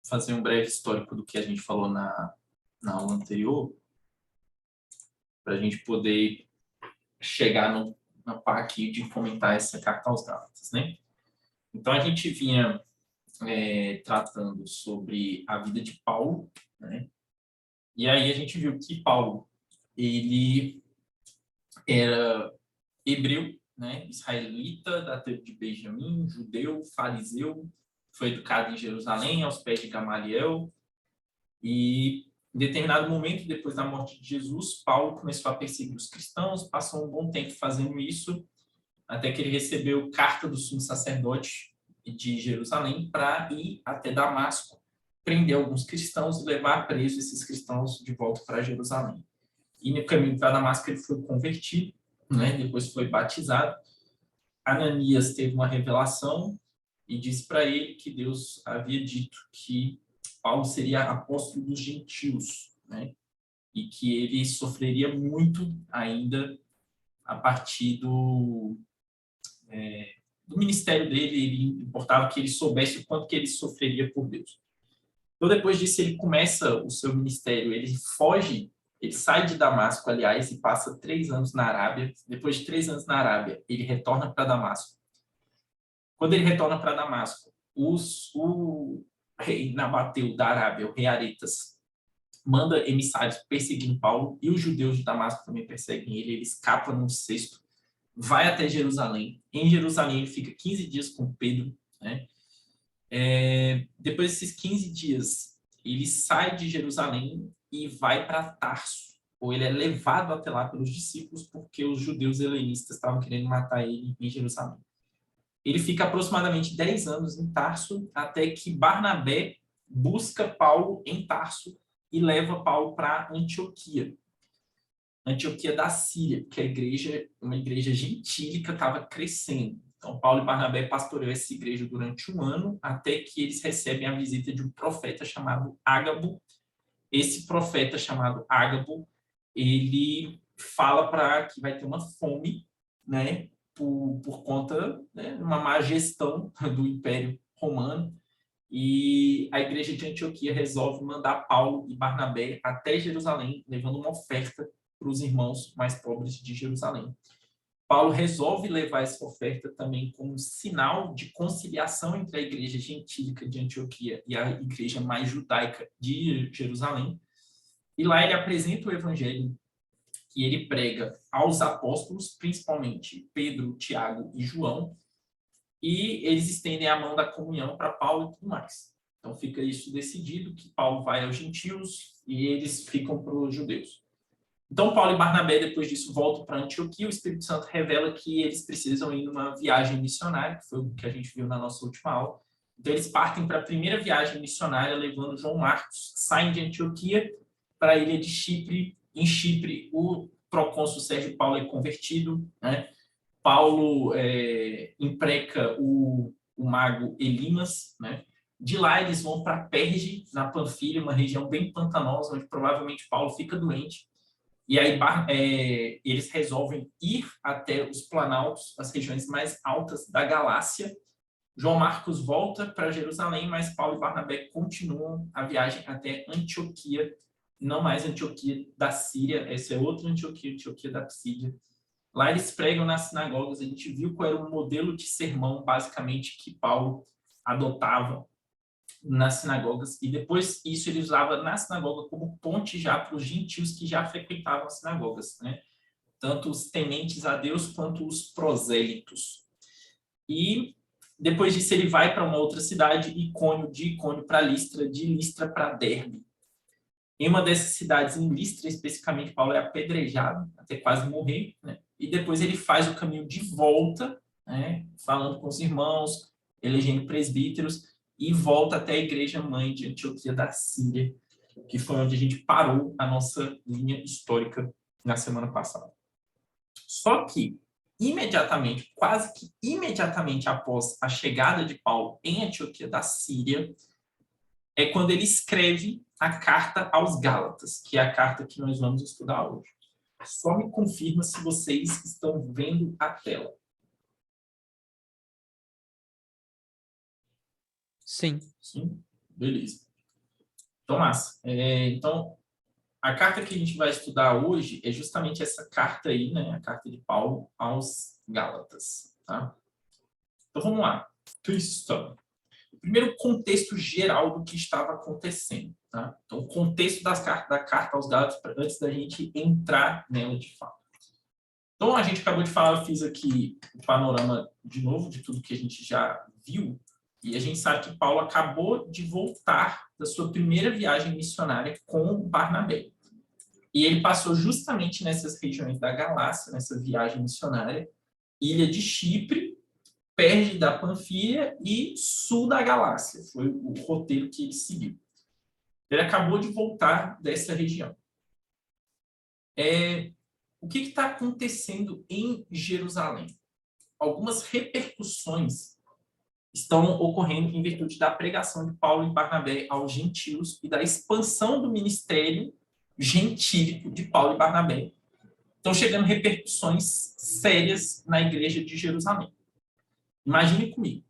fazer um breve histórico do que a gente falou na aula anterior, para a gente poder chegar na parte de comentar essa carta aos Gálatas, né? Então, a gente vinha tratando sobre a vida de Paulo, né? E aí a gente viu que Paulo, ele era hebreu, né? Israelita, da tribo de Benjamim, judeu, fariseu, foi educado em Jerusalém, aos pés de Gamaliel, e em determinado momento, depois da morte de Jesus, Paulo começou a perseguir os cristãos, passou um bom tempo fazendo isso, até que ele recebeu carta do sumo sacerdote de Jerusalém para ir até Damasco, prender alguns cristãos e levar presos esses cristãos de volta para Jerusalém. E no caminho para Damasco ele foi convertido, né? Depois foi batizado. Ananias teve uma revelação e disse para ele que Deus havia dito que Paulo seria apóstolo dos gentios, né? E que ele sofreria muito ainda a partir do ministério dele. Ele importava que ele soubesse o quanto que ele sofreria por Deus. Então, depois disso, ele começa o seu ministério, ele foge, ele sai de Damasco, aliás, e passa 3 anos na Arábia. Depois de 3 anos na Arábia, ele retorna para Damasco. Quando ele retorna para Damasco, o rei Nabateu da Arábia, o rei Aretas, manda emissários perseguindo Paulo, e os judeus de Damasco também perseguem ele. Ele escapa num cesto, vai até Jerusalém. Em Jerusalém, ele fica 15 dias com Pedro, né? Depois desses 15 dias, ele sai de Jerusalém e vai para Tarso, ou ele é levado até lá pelos discípulos, porque os judeus helenistas estavam querendo matar ele em Jerusalém. Ele fica aproximadamente 10 anos em Tarso, até que Barnabé busca Paulo em Tarso e leva Paulo para Antioquia da Síria, que uma igreja gentílica, estava crescendo. Então, Paulo e Barnabé pastorearam essa igreja durante 1 ano, até que eles recebem a visita de um profeta chamado Ágabo. Esse profeta chamado Ágabo, ele fala para que vai ter uma fome, né, por conta, né, de uma má gestão do Império Romano, e a igreja de Antioquia resolve mandar Paulo e Barnabé até Jerusalém, levando uma oferta para os irmãos mais pobres de Jerusalém. Paulo resolve levar essa oferta também como sinal de conciliação entre a igreja gentílica de Antioquia e a igreja mais judaica de Jerusalém. E lá ele apresenta o evangelho que ele prega aos apóstolos, principalmente Pedro, Tiago e João, e eles estendem a mão da comunhão para Paulo e tudo mais. Então fica isso decidido, que Paulo vai aos gentios e eles ficam para os judeus. Então, Paulo e Barnabé, depois disso, voltam para Antioquia. O Espírito Santo revela que eles precisam ir numa viagem missionária, que foi o que a gente viu na nossa última aula. Então, eles partem para a primeira viagem missionária, levando João Marcos, saem de Antioquia para a ilha de Chipre. Em Chipre, o procônsul Sérgio Paulo é convertido, né? Paulo impreca o mago Elimas, né? De lá, eles vão para Perge, na Panfilha, uma região bem pantanosa, onde provavelmente Paulo fica doente. E aí eles resolvem ir até os planaltos, as regiões mais altas da Galácia. João Marcos volta para Jerusalém, mas Paulo e Barnabé continuam a viagem até Antioquia, não mais Antioquia da Síria, essa é outra Antioquia, Antioquia da Psídia. Lá eles pregam nas sinagogas, a gente viu qual era o modelo de sermão, basicamente, que Paulo adotava nas sinagogas, e depois isso ele usava na sinagoga como ponte já para os gentios que já frequentavam as sinagogas, né? Tanto os tementes a Deus quanto os prosélitos. E depois disso ele vai para uma outra cidade, Icônio, de Icônio para Listra, de Listra para Derbe. Em uma dessas cidades, em Listra especificamente, Paulo é apedrejado até quase morrer, né? E depois ele faz o caminho de volta, né? Falando com os irmãos, elegendo presbíteros, e volta até a igreja mãe de Antioquia da Síria, que foi onde a gente parou a nossa linha histórica na semana passada. Só que, imediatamente, quase que imediatamente após a chegada de Paulo em Antioquia da Síria, é quando ele escreve a carta aos Gálatas, que é a carta que nós vamos estudar hoje. Só me confirma se vocês estão vendo a tela. Sim. Sim? Beleza. Então, massa. Então, a carta que a gente vai estudar hoje é justamente essa carta aí, né? A carta de Paulo aos Gálatas, tá? Então, vamos lá. Cristão. Primeiro, contexto geral do que estava acontecendo, tá? Então, o contexto da carta aos Gálatas, antes da gente entrar nela de fato. Então, a gente acabou de falar, eu fiz aqui o panorama de novo de tudo que a gente já viu, e a gente sabe que Paulo acabou de voltar da sua primeira viagem missionária com Barnabé. E ele passou justamente nessas regiões da Galácia, nessa viagem missionária, ilha de Chipre, perto da Panfilha e sul da Galácia. Foi o roteiro que ele seguiu. Ele acabou de voltar dessa região. O que está acontecendo em Jerusalém? Algumas repercussões estão ocorrendo em virtude da pregação de Paulo e Barnabé aos gentios e da expansão do ministério gentílico de Paulo e Barnabé. Estão chegando repercussões sérias na igreja de Jerusalém. Imagine comigo.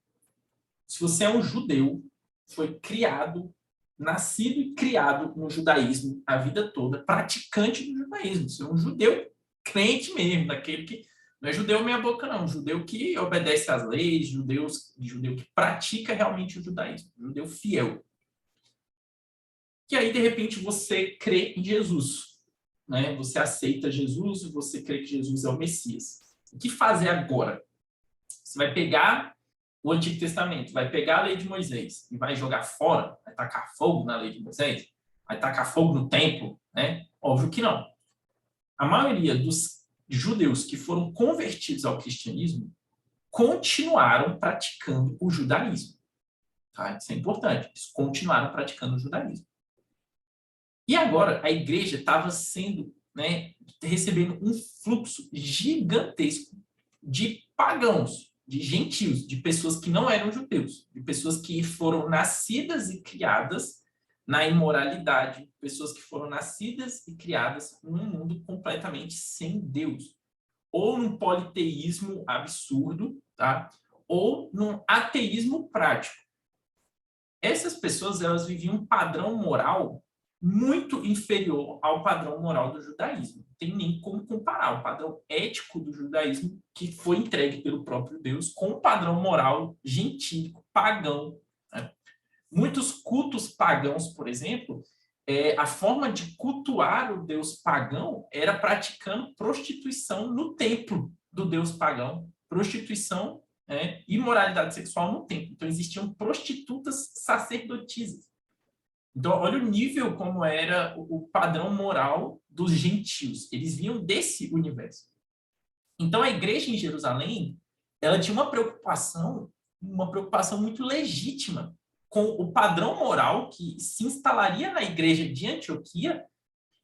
Se você é um judeu, foi criado, nascido e criado no judaísmo a vida toda, praticante do judaísmo. Você é um judeu crente mesmo, daquele que não é judeu meia boca, não. Judeu que obedece às leis, judeu que pratica realmente o judaísmo. Judeu fiel. E aí, de repente, você crê em Jesus. Né? Você aceita Jesus e você crê que Jesus é o Messias. O que fazer agora? Você vai pegar o Antigo Testamento, vai pegar a lei de Moisés e vai jogar fora, vai tacar fogo na lei de Moisés, vai tacar fogo no templo, né? Óbvio que não. A maioria dos judeus que foram convertidos ao cristianismo continuaram praticando o judaísmo. Tá? Isso é importante. Eles continuaram praticando o judaísmo. E agora a igreja estava sendo, né, recebendo um fluxo gigantesco de pagãos, de gentios, de pessoas que não eram judeus, de pessoas que foram nascidas e criadas na imoralidade, pessoas que foram nascidas e criadas num mundo completamente sem Deus, ou num politeísmo absurdo, tá? Ou num ateísmo prático. Essas pessoas, elas viviam um padrão moral muito inferior ao padrão moral do judaísmo. Não tem nem como comparar o padrão ético do judaísmo, que foi entregue pelo próprio Deus, com o padrão moral gentílico, pagão. Né? Muitos cultos pagãos, por exemplo, a forma de cultuar o deus pagão era praticando prostituição no templo do deus pagão, prostituição, imoralidade sexual no templo. Então, existiam prostitutas sacerdotisas. Então, olha o nível como era o padrão moral dos gentios. Eles vinham desse universo. Então, a igreja em Jerusalém, ela tinha uma preocupação muito legítima com o padrão moral que se instalaria na igreja de Antioquia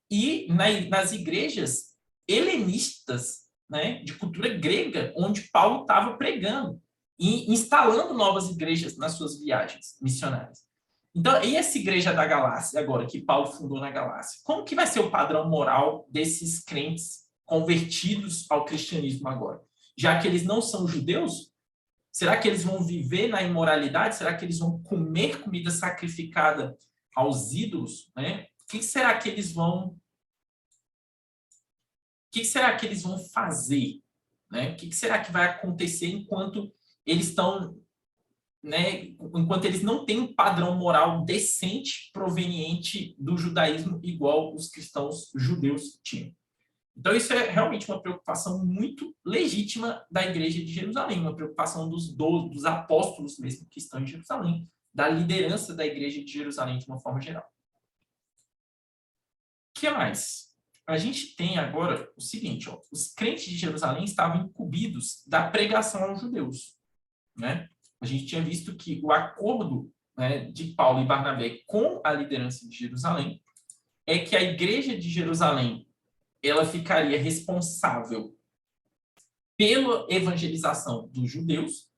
e nas igrejas helenistas, né, de cultura grega, onde Paulo estava pregando e instalando novas igrejas nas suas viagens missionárias. Então, e essa igreja da Galácia, agora, que Paulo fundou na Galácia, como que vai ser o padrão moral desses crentes convertidos ao cristianismo agora? Já que eles não são judeus, será que eles vão viver na imoralidade? Será que eles vão comer comida sacrificada aos ídolos? Né? O que será que eles vão fazer? Né? O que será que vai acontecer enquanto eles estão... Né, enquanto eles não têm um padrão moral decente proveniente do judaísmo igual os cristãos judeus tinham. Então, isso é realmente uma preocupação muito legítima da igreja de Jerusalém, uma preocupação dos apóstolos mesmo que estão em Jerusalém, da liderança da igreja de Jerusalém de uma forma geral. O que mais? A gente tem agora o seguinte, os crentes de Jerusalém estavam incumbidos da pregação aos judeus, né? A gente tinha visto que o acordo, né, de Paulo e Barnabé com a liderança de Jerusalém é que a igreja de Jerusalém ela ficaria responsável pela evangelização dos judeus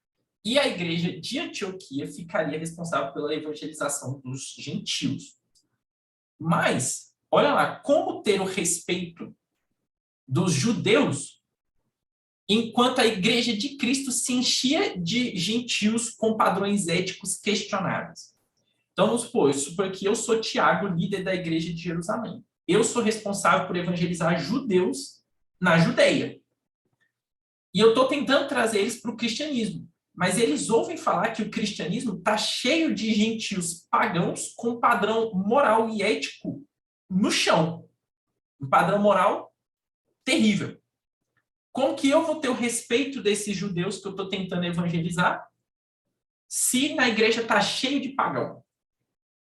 e a igreja de Antioquia ficaria responsável pela evangelização dos gentios. Mas, olha lá, como ter o respeito dos judeus enquanto a igreja de Cristo se enchia de gentios com padrões éticos questionáveis. Então, vamos supor que eu sou Tiago, líder da igreja de Jerusalém. Eu sou responsável por evangelizar judeus na Judeia. E eu estou tentando trazer eles para o cristianismo. Mas eles ouvem falar que o cristianismo está cheio de gentios pagãos com padrão moral e ético no chão. Um padrão moral terrível. Como que eu vou ter o respeito desses judeus que eu estou tentando evangelizar se na igreja está cheio de pagão?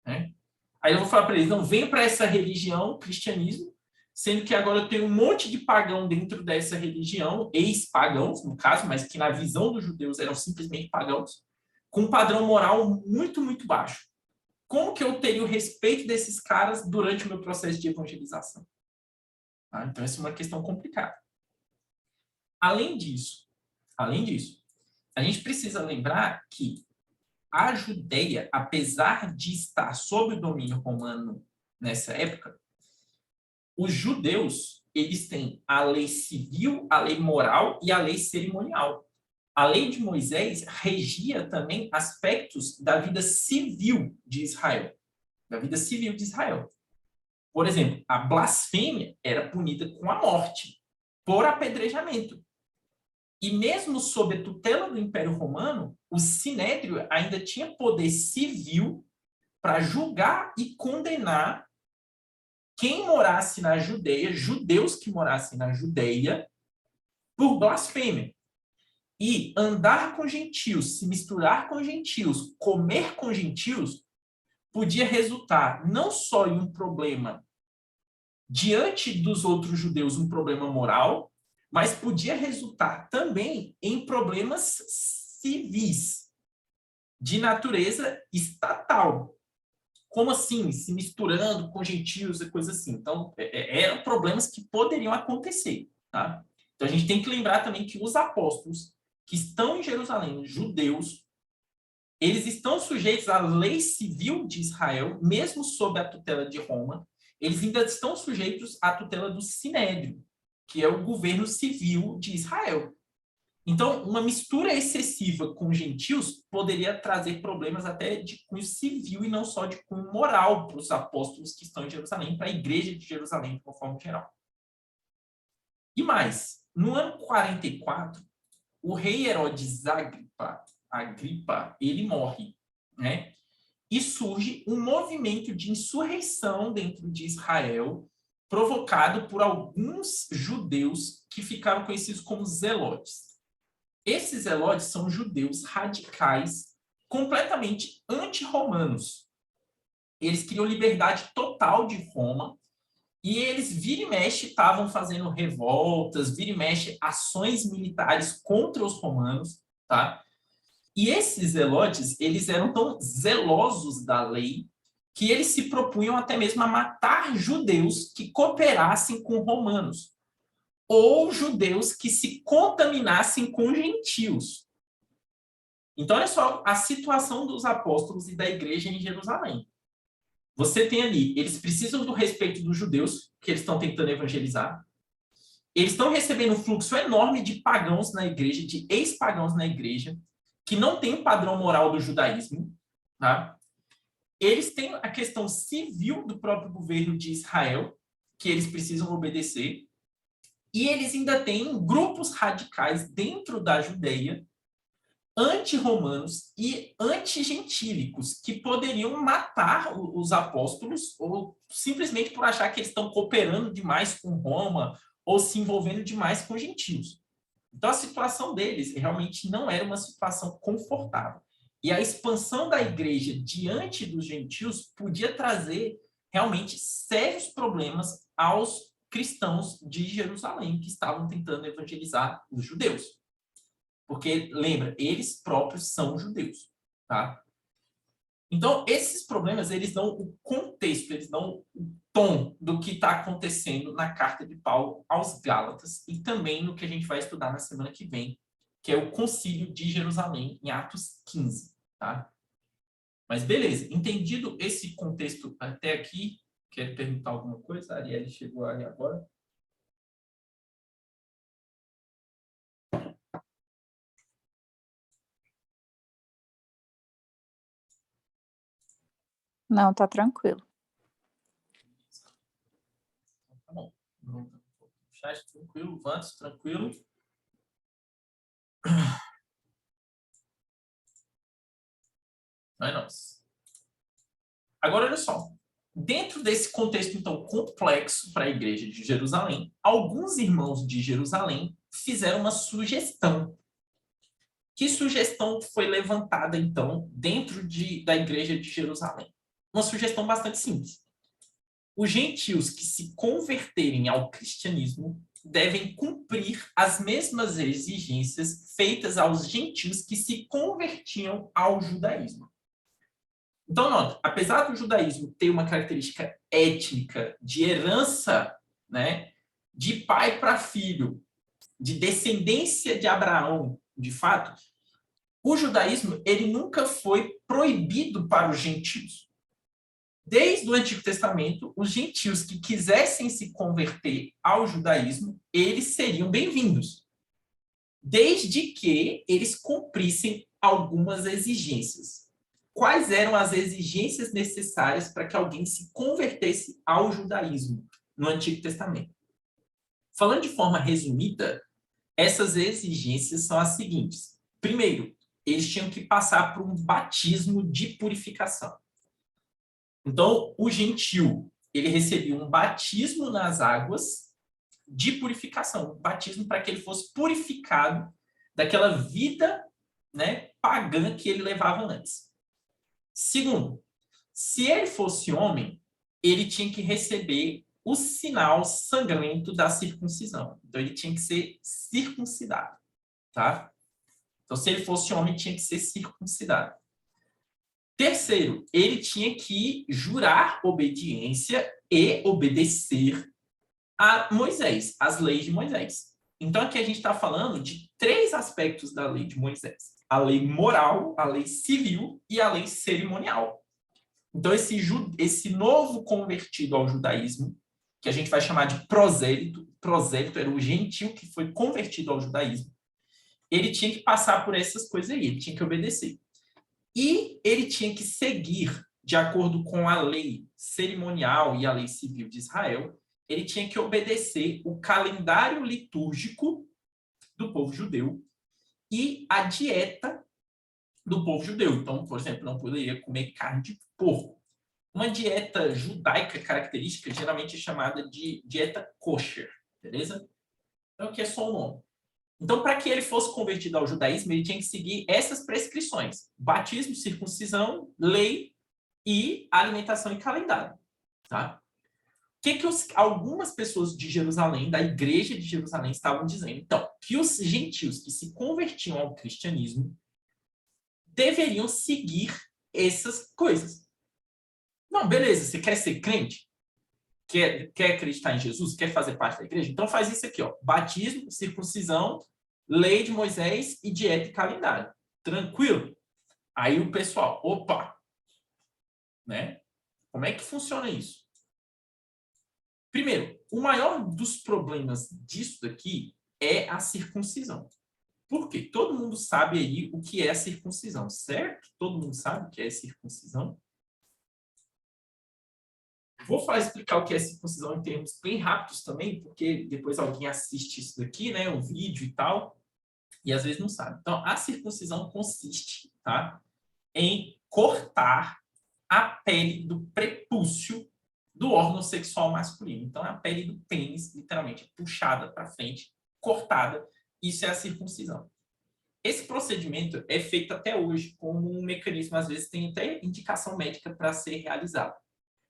Né? Aí eu vou falar para eles, não, venham para essa religião, cristianismo, sendo que agora eu tenho um monte de pagão dentro dessa religião, ex-pagãos, no caso, mas que na visão dos judeus eram simplesmente pagãos, com um padrão moral muito, muito baixo. Como que eu teria o respeito desses caras durante o meu processo de evangelização? Tá? Então, essa é uma questão complicada. Além disso, a gente precisa lembrar que a Judéia, apesar de estar sob o domínio romano nessa época, os judeus, eles têm a lei civil, a lei moral e a lei cerimonial. A lei de Moisés regia também aspectos da vida civil de Israel. Da vida civil de Israel. Por exemplo, a blasfêmia era punida com a morte, por apedrejamento. E mesmo sob a tutela do Império Romano, o Sinédrio ainda tinha poder civil para julgar e condenar quem morasse na Judeia, judeus que morassem na Judeia, por blasfêmia. E andar com gentios, se misturar com gentios, comer com gentios, podia resultar não só em um problema diante dos outros judeus, um problema moral, mas podia resultar também em problemas civis, de natureza estatal. Como assim? Se misturando com gentios e coisas assim. Então, eram problemas que poderiam acontecer. Tá? Então, a gente tem que lembrar também que os apóstolos que estão em Jerusalém, os judeus, eles estão sujeitos à lei civil de Israel, mesmo sob a tutela de Roma, eles ainda estão sujeitos à tutela do Sinédrio, que é o governo civil de Israel. Então, uma mistura excessiva com gentios poderia trazer problemas até de cunho civil e não só de cunho moral para os apóstolos que estão em Jerusalém, para a igreja de Jerusalém, de uma forma geral. E mais, no ano 44, o rei Herodes Agripa, ele morre, né? E surge um movimento de insurreição dentro de Israel, provocado por alguns judeus que ficaram conhecidos como zelotes. Esses zelotes são judeus radicais, completamente anti-romanos. Eles queriam liberdade total de Roma e eles, vira e mexe, estavam fazendo revoltas, vira e mexe, ações militares contra os romanos, tá? E esses zelotes, eles eram tão zelosos da lei que eles se propunham até mesmo a matar judeus que cooperassem com romanos ou judeus que se contaminassem com gentios. Então, olha só a situação dos apóstolos e da igreja em Jerusalém. Você tem ali, eles precisam do respeito dos judeus, que eles estão tentando evangelizar. Eles estão recebendo um fluxo enorme de pagãos na igreja, de ex-pagãos na igreja, que não tem o padrão moral do judaísmo. Tá? Eles têm a questão civil do próprio governo de Israel, que eles precisam obedecer. E eles ainda têm grupos radicais dentro da Judeia, anti-romanos e anti-gentílicos, que poderiam matar os apóstolos ou simplesmente por achar que eles estão cooperando demais com Roma ou se envolvendo demais com gentios. Então, a situação deles realmente não era uma situação confortável. E a expansão da igreja diante dos gentios podia trazer realmente sérios problemas aos cristãos de Jerusalém que estavam tentando evangelizar os judeus. Porque, lembra, eles próprios são judeus, tá? Então, esses problemas, eles dão o contexto, eles dão o tom do que está acontecendo na carta de Paulo aos Gálatas e também no que a gente vai estudar na semana que vem, que é o Concílio de Jerusalém, em Atos 15, tá? Mas beleza, entendido esse contexto até aqui, quer perguntar alguma coisa? A Arielle chegou aí agora. Não, tá tranquilo. Tá bom. Chat tranquilo, Vantos tranquilo. Não é nós. Agora, olha só. Dentro desse contexto, então, complexo para a igreja de Jerusalém, alguns irmãos de Jerusalém fizeram uma sugestão. Que sugestão foi levantada, então, dentro da igreja de Jerusalém? Uma sugestão bastante simples. Os gentios que se converterem ao cristianismo devem cumprir as mesmas exigências feitas aos gentios que se convertiam ao judaísmo. Então, nota, apesar do judaísmo ter uma característica étnica de herança, né, de pai para filho, de descendência de Abraão, de fato, o judaísmo ele nunca foi proibido para os gentios. Desde o Antigo Testamento, os gentios que quisessem se converter ao judaísmo, eles seriam bem-vindos, desde que eles cumprissem algumas exigências. Quais eram as exigências necessárias para que alguém se convertesse ao judaísmo no Antigo Testamento? Falando de forma resumida, essas exigências são as seguintes. Primeiro, eles tinham que passar por um batismo de purificação. Então, o gentio, ele recebia um batismo nas águas de purificação, um batismo para que ele fosse purificado daquela vida, né, pagã que ele levava antes. Segundo, se ele fosse homem, ele tinha que receber o sinal sangrento da circuncisão. Então, ele tinha que ser circuncidado, tá? Então, se ele fosse homem, tinha que ser circuncidado. Terceiro, ele tinha que jurar obediência e obedecer a Moisés, as leis de Moisés. Então, aqui a gente está falando de 3 aspectos da lei de Moisés: a lei moral, a lei civil e a lei cerimonial. Então, esse novo convertido ao judaísmo, que a gente vai chamar de prosélito era o gentio que foi convertido ao judaísmo, ele tinha que passar por essas coisas aí, ele tinha que obedecer. E ele tinha que seguir, de acordo com a lei cerimonial e a lei civil de Israel, ele tinha que obedecer o calendário litúrgico do povo judeu e a dieta do povo judeu. Então, por exemplo, não poderia comer carne de porco. Uma dieta judaica característica geralmente é chamada de dieta kosher, beleza? Então, aqui é só o nome. Então, para que ele fosse convertido ao judaísmo, ele tinha que seguir essas prescrições: batismo, circuncisão, lei e alimentação e calendário. Tá? O que algumas pessoas de Jerusalém, da igreja de Jerusalém, estavam dizendo? Então, que os gentios que se convertiam ao cristianismo deveriam seguir essas coisas. Não, beleza, você quer ser crente? Quer acreditar em Jesus? Quer fazer parte da igreja? Então faz isso aqui, ó: batismo, circuncisão, lei de Moisés e dieta e calendário. Tranquilo? Aí o pessoal, opa, né? Como é que funciona isso? Primeiro, o maior dos problemas disso daqui é a circuncisão. Por quê? Todo mundo sabe aí o que é a circuncisão, certo? Todo mundo sabe o que é a circuncisão? Vou explicar o que é circuncisão em termos bem rápidos também, porque depois alguém assiste isso daqui, né, o vídeo e tal, e às vezes não sabe. Então, a circuncisão consiste, tá, em cortar a pele do prepúcio do órgão sexual masculino. Então, a pele do pênis, literalmente, puxada para frente, cortada. Isso é a circuncisão. Esse procedimento é feito até hoje como um mecanismo, às vezes tem até indicação médica para ser realizado.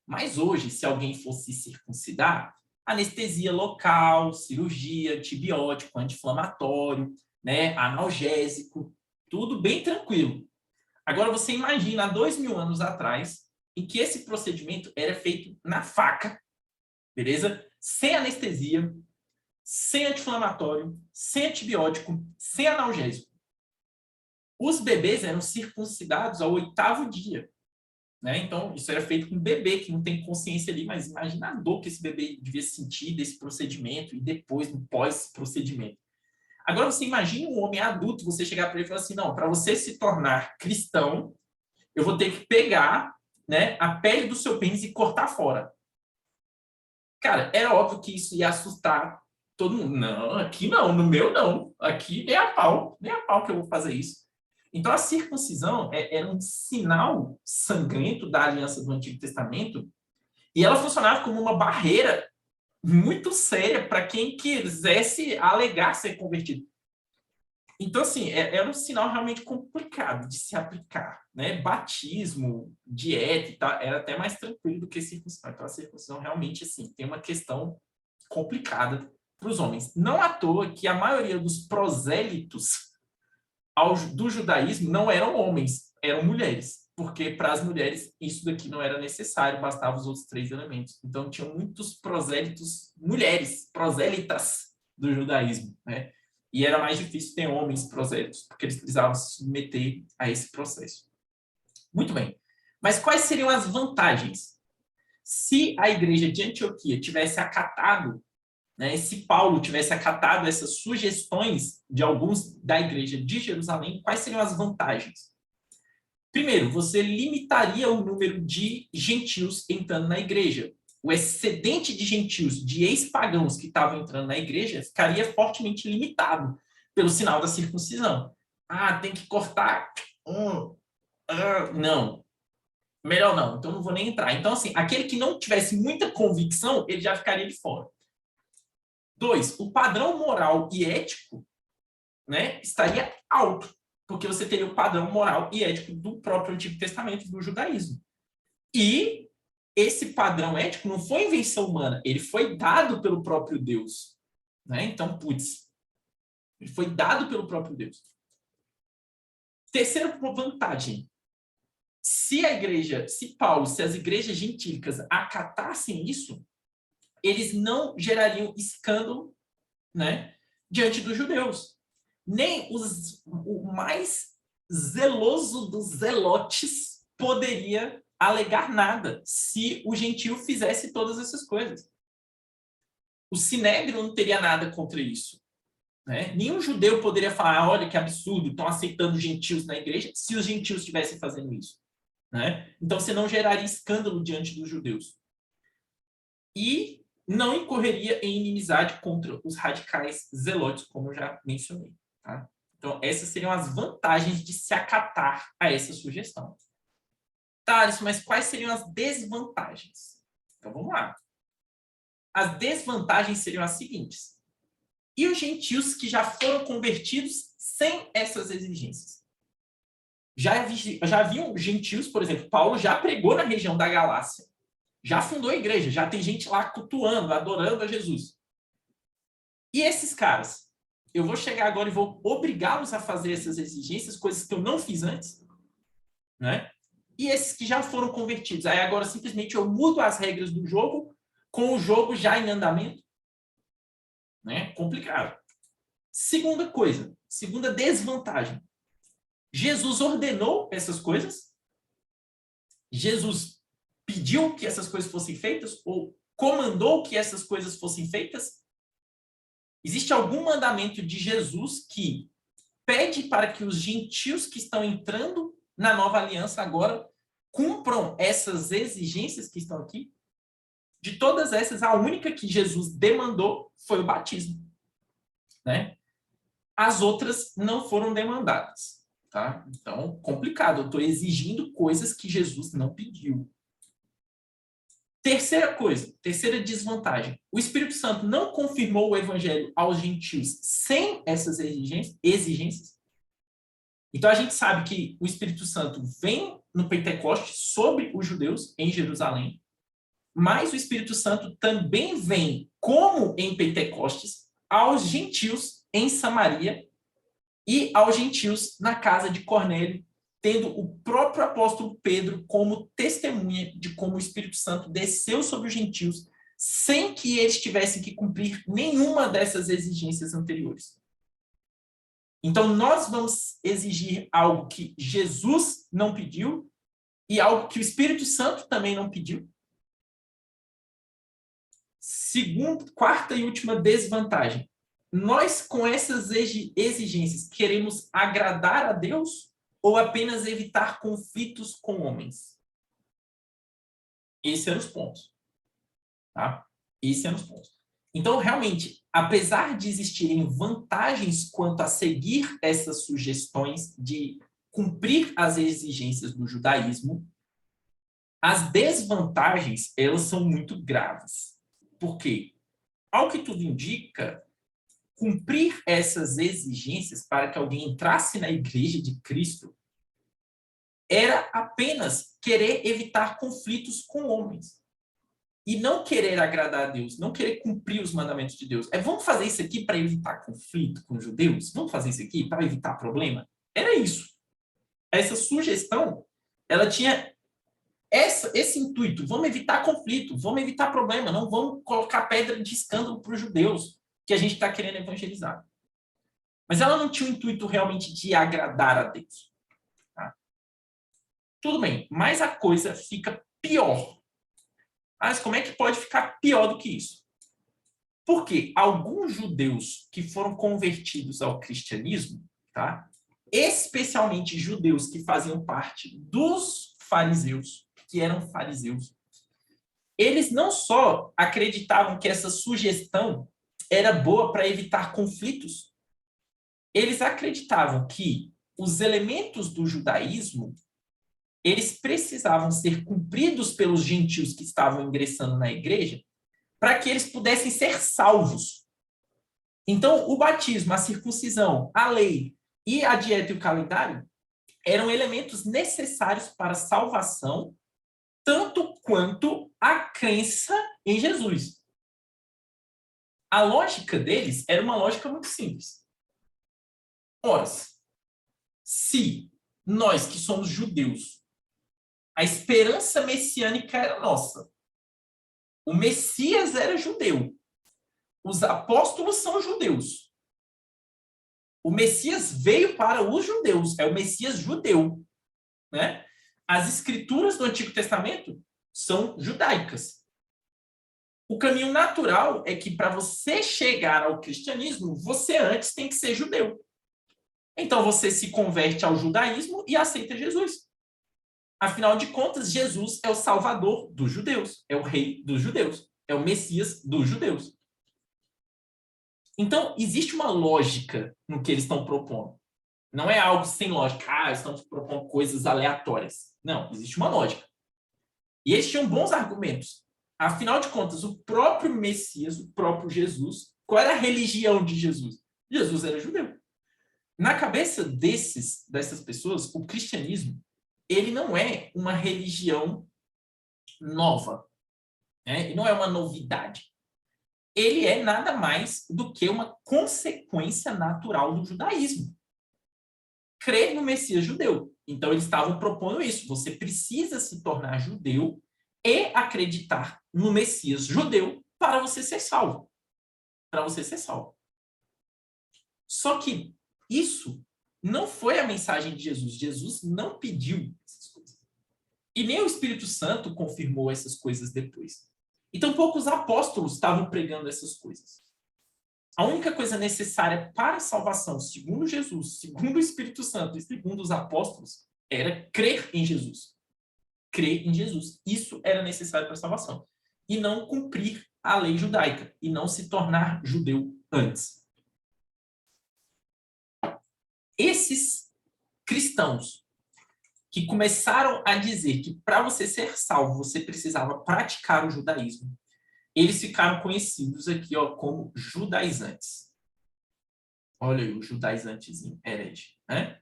Mas hoje, se alguém fosse circuncidar, anestesia local, cirurgia, antibiótico, anti-inflamatório, né, analgésico, tudo bem tranquilo. Agora, você imagina, há 2000 anos atrás, em que esse procedimento era feito na faca, beleza? Sem anestesia, sem anti-inflamatório, sem antibiótico, sem analgésico. Os bebês eram circuncidados ao 8º dia. Né? Então, isso era feito com um bebê que não tem consciência ali, mas imagina a dor que esse bebê devia sentir desse procedimento e depois, no pós-procedimento. Agora, você imagina um homem adulto, você chegar para ele e falar assim: não, para você se tornar cristão, eu vou ter que pegar né, a pele do seu pênis e cortar fora. Cara, era óbvio que isso ia assustar todo mundo. Não, aqui não, no meu não. Aqui nem a pau que eu vou fazer isso. Então, a circuncisão era um sinal sangrento da aliança do Antigo Testamento e ela funcionava como uma barreira muito séria para quem quisesse alegar ser convertido. Então, assim, era um sinal realmente complicado de se aplicar, né? Batismo, dieta e tal, era até mais tranquilo do que circuncisão. Então, a circuncisão realmente, assim, tem uma questão complicada para os homens. Não à toa que a maioria dos prosélitos do judaísmo não eram homens, eram mulheres. Porque para as mulheres isso daqui não era necessário, bastava os outros 3 elementos. Então, tinham muitos prosélitos, mulheres, prosélitas do judaísmo, né? E era mais difícil ter homens prosélitos, porque eles precisavam se submeter a esse processo. Muito bem. Mas quais seriam as vantagens? Se a igreja de Antioquia tivesse acatado, né, se Paulo tivesse acatado essas sugestões de alguns da igreja de Jerusalém, quais seriam as vantagens? Primeiro, você limitaria o número de gentios entrando na igreja. O excedente de gentios, de ex-pagãos que estavam entrando na igreja, ficaria fortemente limitado pelo sinal da circuncisão. Ah, tem que cortar. Não. Melhor não, então não vou nem entrar. Então, assim, aquele que não tivesse muita convicção, ele já ficaria de fora. 2, o padrão moral e ético, né, estaria alto, porque você teria o padrão moral e ético do próprio Antigo Testamento, do judaísmo. E esse padrão ético não foi invenção humana, ele foi dado pelo próprio Deus. Né? Então, putz, ele foi dado pelo próprio Deus. Terceira vantagem, se Paulo, se as igrejas gentílicas acatassem isso, eles não gerariam escândalo, né, diante dos judeus. Nem o mais zeloso dos zelotes poderia alegar nada se o gentio fizesse todas essas coisas. O sinédrio não teria nada contra isso. Né? Nenhum judeu poderia falar, olha que absurdo, estão aceitando gentios na igreja, se os gentios estivessem fazendo isso. Né? Então, você não geraria escândalo diante dos judeus. E não incorreria em inimizade contra os radicais zelotes, como eu já mencionei. Tá? Então, essas seriam as vantagens de se acatar a essa sugestão. Tá, Alisson, mas quais seriam as desvantagens? Então, vamos lá. As desvantagens seriam as seguintes. E os gentios que já foram convertidos sem essas exigências? Já haviam gentios, por exemplo, Paulo já pregou na região da Galácia. Já fundou a igreja, já tem gente lá cultuando, adorando a Jesus. E esses caras? Eu vou chegar agora e vou obrigá-los a fazer essas exigências, coisas que eu não fiz antes, né? E esses que já foram convertidos? Aí agora simplesmente eu mudo as regras do jogo com o jogo já em andamento? Né? Complicado. Segunda coisa, segunda desvantagem. Jesus ordenou essas coisas? Jesus pediu que essas coisas fossem feitas? Ou comandou que essas coisas fossem feitas? Existe algum mandamento de Jesus que pede para que os gentios que estão entrando na nova aliança agora cumpram essas exigências que estão aqui? De todas essas, a única que Jesus demandou foi o batismo. Né? As outras não foram demandadas. Tá? Então, complicado. Eu estou exigindo coisas que Jesus não pediu. Terceira coisa, terceira desvantagem. O Espírito Santo não confirmou o evangelho aos gentios sem essas exigências. Então, a gente sabe que o Espírito Santo vem no Pentecostes sobre os judeus em Jerusalém, mas o Espírito Santo também vem, como em Pentecostes, aos gentios em Samaria e aos gentios na casa de Cornélio, tendo o próprio apóstolo Pedro como testemunha de como o Espírito Santo desceu sobre os gentios sem que eles tivessem que cumprir nenhuma dessas exigências anteriores. Então, nós vamos exigir algo que Jesus não pediu e algo que o Espírito Santo também não pediu. Quarta e última desvantagem. Nós, com essas exigências, queremos agradar a Deus ou apenas evitar conflitos com homens? Esses eram os pontos. Tá? Esses eram os pontos. Então, realmente, apesar de existirem vantagens quanto a seguir essas sugestões de cumprir as exigências do judaísmo, as desvantagens, elas são muito graves. Por quê? Ao que tudo indica, cumprir essas exigências para que alguém entrasse na igreja de Cristo era apenas querer evitar conflitos com homens. E não querer agradar a Deus, não querer cumprir os mandamentos de Deus. Vamos fazer isso aqui para evitar conflito com os judeus? Vamos fazer isso aqui para evitar problema? Era isso. Essa sugestão, ela tinha esse intuito. Vamos evitar conflito, vamos evitar problema, não vamos colocar pedra de escândalo para os judeus que a gente está querendo evangelizar. Mas ela não tinha o intuito realmente de agradar a Deus. Tá? Tudo bem, mas a coisa fica pior. Mas como é que pode ficar pior do que isso? Porque alguns judeus que foram convertidos ao cristianismo, tá? Especialmente judeus que faziam parte dos fariseus, que eram fariseus, eles não só acreditavam que essa sugestão era boa para evitar conflitos, eles acreditavam que os elementos do judaísmo eles precisavam ser cumpridos pelos gentios que estavam ingressando na igreja para que eles pudessem ser salvos. Então, o batismo, a circuncisão, a lei e a dieta e o calendário eram elementos necessários para a salvação, tanto quanto a crença em Jesus. A lógica deles era uma lógica muito simples. Ora, se nós que somos judeus, a esperança messiânica era nossa, o Messias era judeu, os apóstolos são judeus, o Messias veio para os judeus, é o Messias judeu, né? As escrituras do Antigo Testamento são judaicas. O caminho natural é que para você chegar ao cristianismo, você antes tem que ser judeu. Então você se converte ao judaísmo e aceita Jesus. Afinal de contas, Jesus é o salvador dos judeus, é o rei dos judeus, é o Messias dos judeus. Então, existe uma lógica no que eles estão propondo. Não é algo sem lógica. Eles estão propondo coisas aleatórias. Não, existe uma lógica. E eles tinham bons argumentos. Afinal de contas, o próprio Messias, o próprio Jesus, qual era a religião de Jesus? Jesus era judeu. Na cabeça dessas pessoas, o cristianismo, ele não é uma religião nova, né? Não é uma novidade. Ele é nada mais do que uma consequência natural do judaísmo. Crer no Messias judeu. Então, eles estavam propondo isso. Você precisa se tornar judeu e acreditar no Messias judeu para você ser salvo. Para você ser salvo. Só que isso não foi a mensagem de Jesus. Jesus não pediu essas coisas. E nem o Espírito Santo confirmou essas coisas depois. Então, poucos apóstolos estavam pregando essas coisas. A única coisa necessária para a salvação, segundo Jesus, segundo o Espírito Santo e segundo os apóstolos, era crer em Jesus. Crer em Jesus. Isso era necessário para a salvação. E não cumprir a lei judaica. E não se tornar judeu antes. Esses cristãos que começaram a dizer que para você ser salvo, você precisava praticar o judaísmo, eles ficaram conhecidos aqui como judaizantes. Olha aí, o judaizantezinho, herege. Né?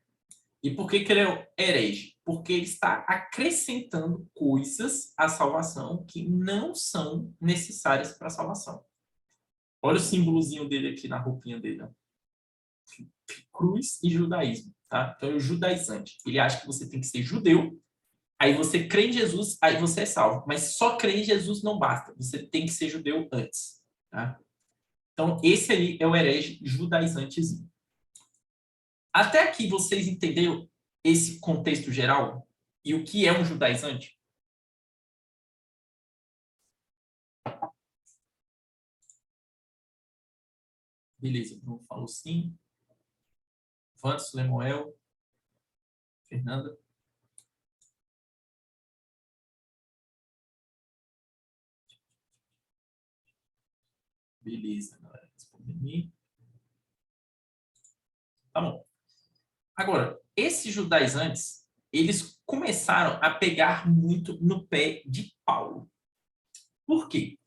E por que ele é herege? Porque ele está acrescentando coisas à salvação que não são necessárias para a salvação. Olha o símbolozinho dele aqui na roupinha dele. Ó. Cruz e judaísmo. Tá? Então, é o judaizante. Ele acha que você tem que ser judeu, aí você crê em Jesus, aí você é salvo. Mas só crer em Jesus não basta. Você tem que ser judeu antes. Tá? Então, esse aí é o herege judaizantezinho. Até aqui vocês entenderam esse contexto geral e o que é um judaizante? Beleza, Bruno falou sim. Vantos, Lemuel, Fernanda. Beleza, galera. Respondi. Tá bom. Agora, esses judaizantes, eles começaram a pegar muito no pé de Paulo. Por quê?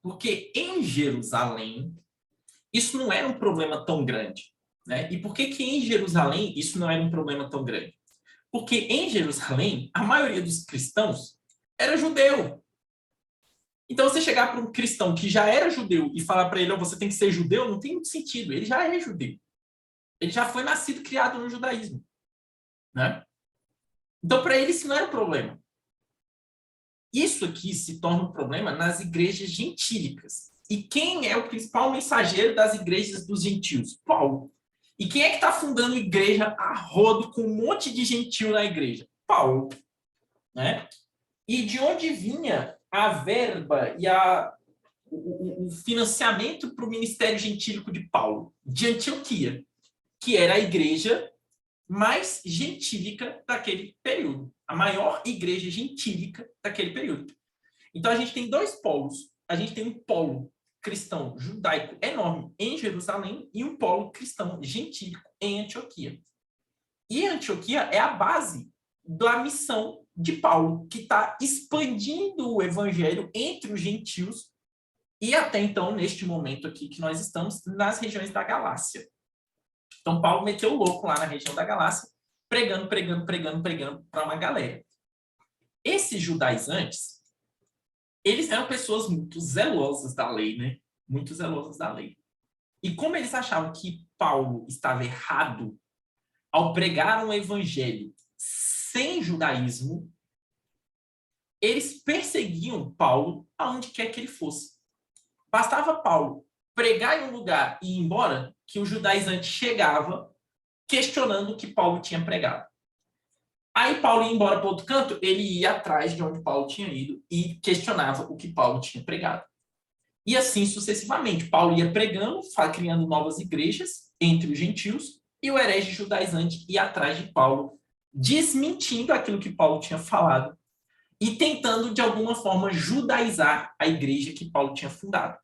Porque em Jerusalém, isso não era um problema tão grande. Né? E por que que em Jerusalém isso não era um problema tão grande? Porque em Jerusalém, a maioria dos cristãos era judeu. Então, você chegar para um cristão que já era judeu e falar para ele, oh, você tem que ser judeu, não tem muito sentido. Ele já é judeu. Ele já foi nascido, criado no judaísmo. Né? Então, para ele, isso não era um problema. Isso aqui se torna um problema nas igrejas gentílicas. E quem é o principal mensageiro das igrejas dos gentios? Paulo. E quem é que está fundando igreja a rodo com um monte de gentil na igreja? Paulo. Né? E de onde vinha a verba e o financiamento para o ministério gentílico de Paulo? De Antioquia, que era a igreja mais gentílica daquele período. A maior igreja gentílica daquele período. Então, a gente tem dois polos. A gente tem um polo cristão judaico enorme em Jerusalém e um polo cristão gentílico em Antioquia. E Antioquia é a base da missão de Paulo, que está expandindo o evangelho entre os gentios e até então, neste momento aqui que nós estamos, nas regiões da Galácia. Então, Paulo meteu o louco lá na região da Galácia, pregando para uma galera. Esses judaizantes, eles eram pessoas muito zelosas da lei, né? Muito zelosas da lei. E como eles achavam que Paulo estava errado ao pregar um evangelho sem judaísmo, eles perseguiam Paulo aonde quer que ele fosse. Bastava Paulo pregar em um lugar e ir embora, que o judaizante chegava questionando o que Paulo tinha pregado. Aí Paulo ia embora para outro canto, ele ia atrás de onde Paulo tinha ido e questionava o que Paulo tinha pregado. E assim sucessivamente. Paulo ia pregando, criando novas igrejas entre os gentios, e o herege judaizante ia atrás de Paulo, desmentindo aquilo que Paulo tinha falado e tentando, de alguma forma, judaizar a igreja que Paulo tinha fundado.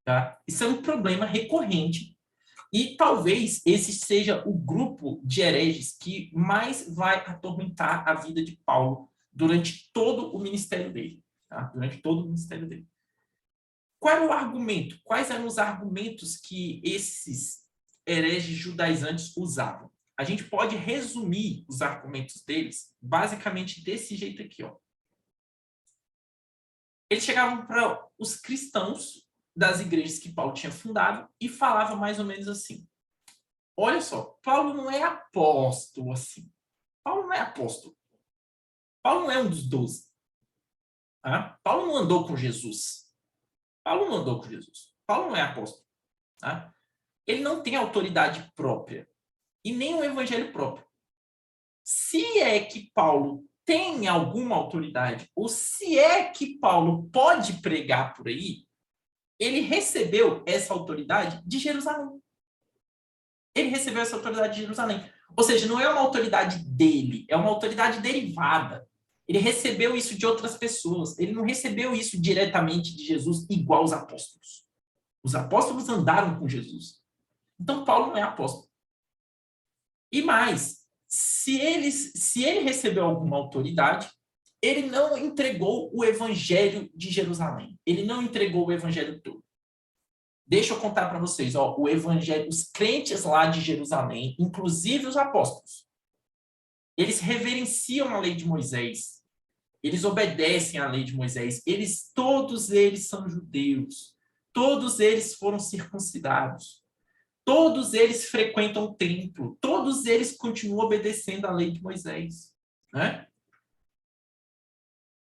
Tá? Isso é um problema recorrente e talvez esse seja o grupo de hereges que mais vai atormentar a vida de Paulo durante todo o ministério dele. Tá? Durante todo o ministério dele. Qual era o argumento? Quais eram os argumentos que esses hereges judaizantes usavam? A gente pode resumir os argumentos deles basicamente desse jeito aqui. Ó. Eles chegavam para os cristãos das igrejas que Paulo tinha fundado e falava mais ou menos assim. Olha só, Paulo não é apóstolo assim. Paulo não é apóstolo. Paulo não é um dos 12. Tá? Paulo não andou com Jesus. Paulo não andou com Jesus. Paulo não é apóstolo. Tá? Ele não tem autoridade própria e nem um evangelho próprio. Se é que Paulo tem alguma autoridade, ou se é que Paulo pode pregar por aí, ele recebeu essa autoridade de Jerusalém. Ele recebeu essa autoridade de Jerusalém. Ou seja, não é uma autoridade dele, é uma autoridade derivada. Ele recebeu isso de outras pessoas. Ele não recebeu isso diretamente de Jesus, igual os apóstolos. Os apóstolos andaram com Jesus. Então, Paulo não é apóstolo. E mais, se ele recebeu alguma autoridade, ele não entregou o evangelho de Jerusalém. Ele não entregou o evangelho todo. Deixa eu contar para vocês, ó, o evangelho, os crentes lá de Jerusalém, inclusive os apóstolos, eles reverenciam a lei de Moisés, eles obedecem à lei de Moisés, todos eles são judeus, todos eles foram circuncidados, todos eles frequentam o templo, todos eles continuam obedecendo à lei de Moisés, né?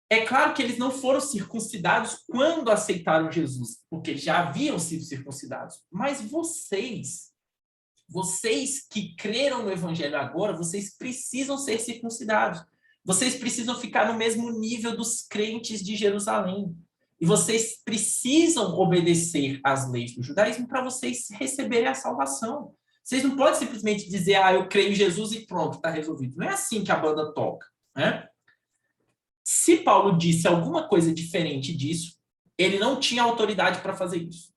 É claro que eles não foram circuncidados quando aceitaram Jesus, porque já haviam sido circuncidados. Mas vocês que creram no evangelho agora, vocês precisam ser circuncidados. Vocês precisam ficar no mesmo nível dos crentes de Jerusalém. E vocês precisam obedecer às leis do judaísmo para vocês receberem a salvação. Vocês não podem simplesmente dizer, eu creio em Jesus e pronto, está resolvido. Não é assim que a banda toca, né? Se Paulo disse alguma coisa diferente disso, ele não tinha autoridade para fazer isso.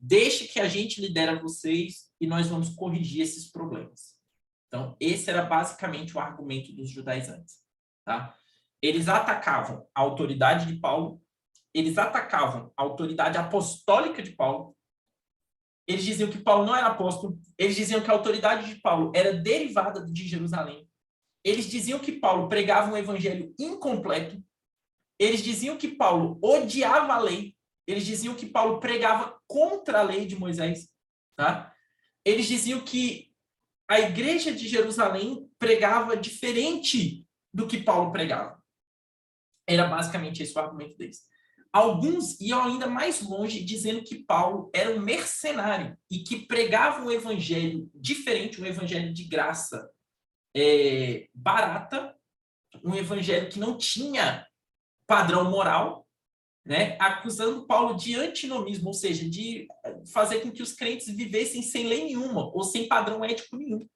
deixe que a gente lidera vocês e nós vamos corrigir esses problemas. Então, esse era basicamente o argumento dos judaizantes. Tá? Eles atacavam a autoridade de Paulo, eles atacavam a autoridade apostólica de Paulo, eles diziam que Paulo não era apóstolo, eles diziam que a autoridade de Paulo era derivada de Jerusalém, eles diziam que Paulo pregava um evangelho incompleto, eles diziam que Paulo odiava a lei, eles diziam que Paulo pregava contra a lei de Moisés, tá? Eles diziam que a igreja de Jerusalém pregava diferente do que Paulo pregava. Era basicamente esse o argumento deles. Alguns iam ainda mais longe, dizendo que Paulo era um mercenário e que pregava um evangelho diferente, um evangelho de graça barata, um evangelho que não tinha padrão moral, né? Acusando Paulo de antinomismo, ou seja, de fazer com que os crentes vivessem sem lei nenhuma ou sem padrão ético nenhum.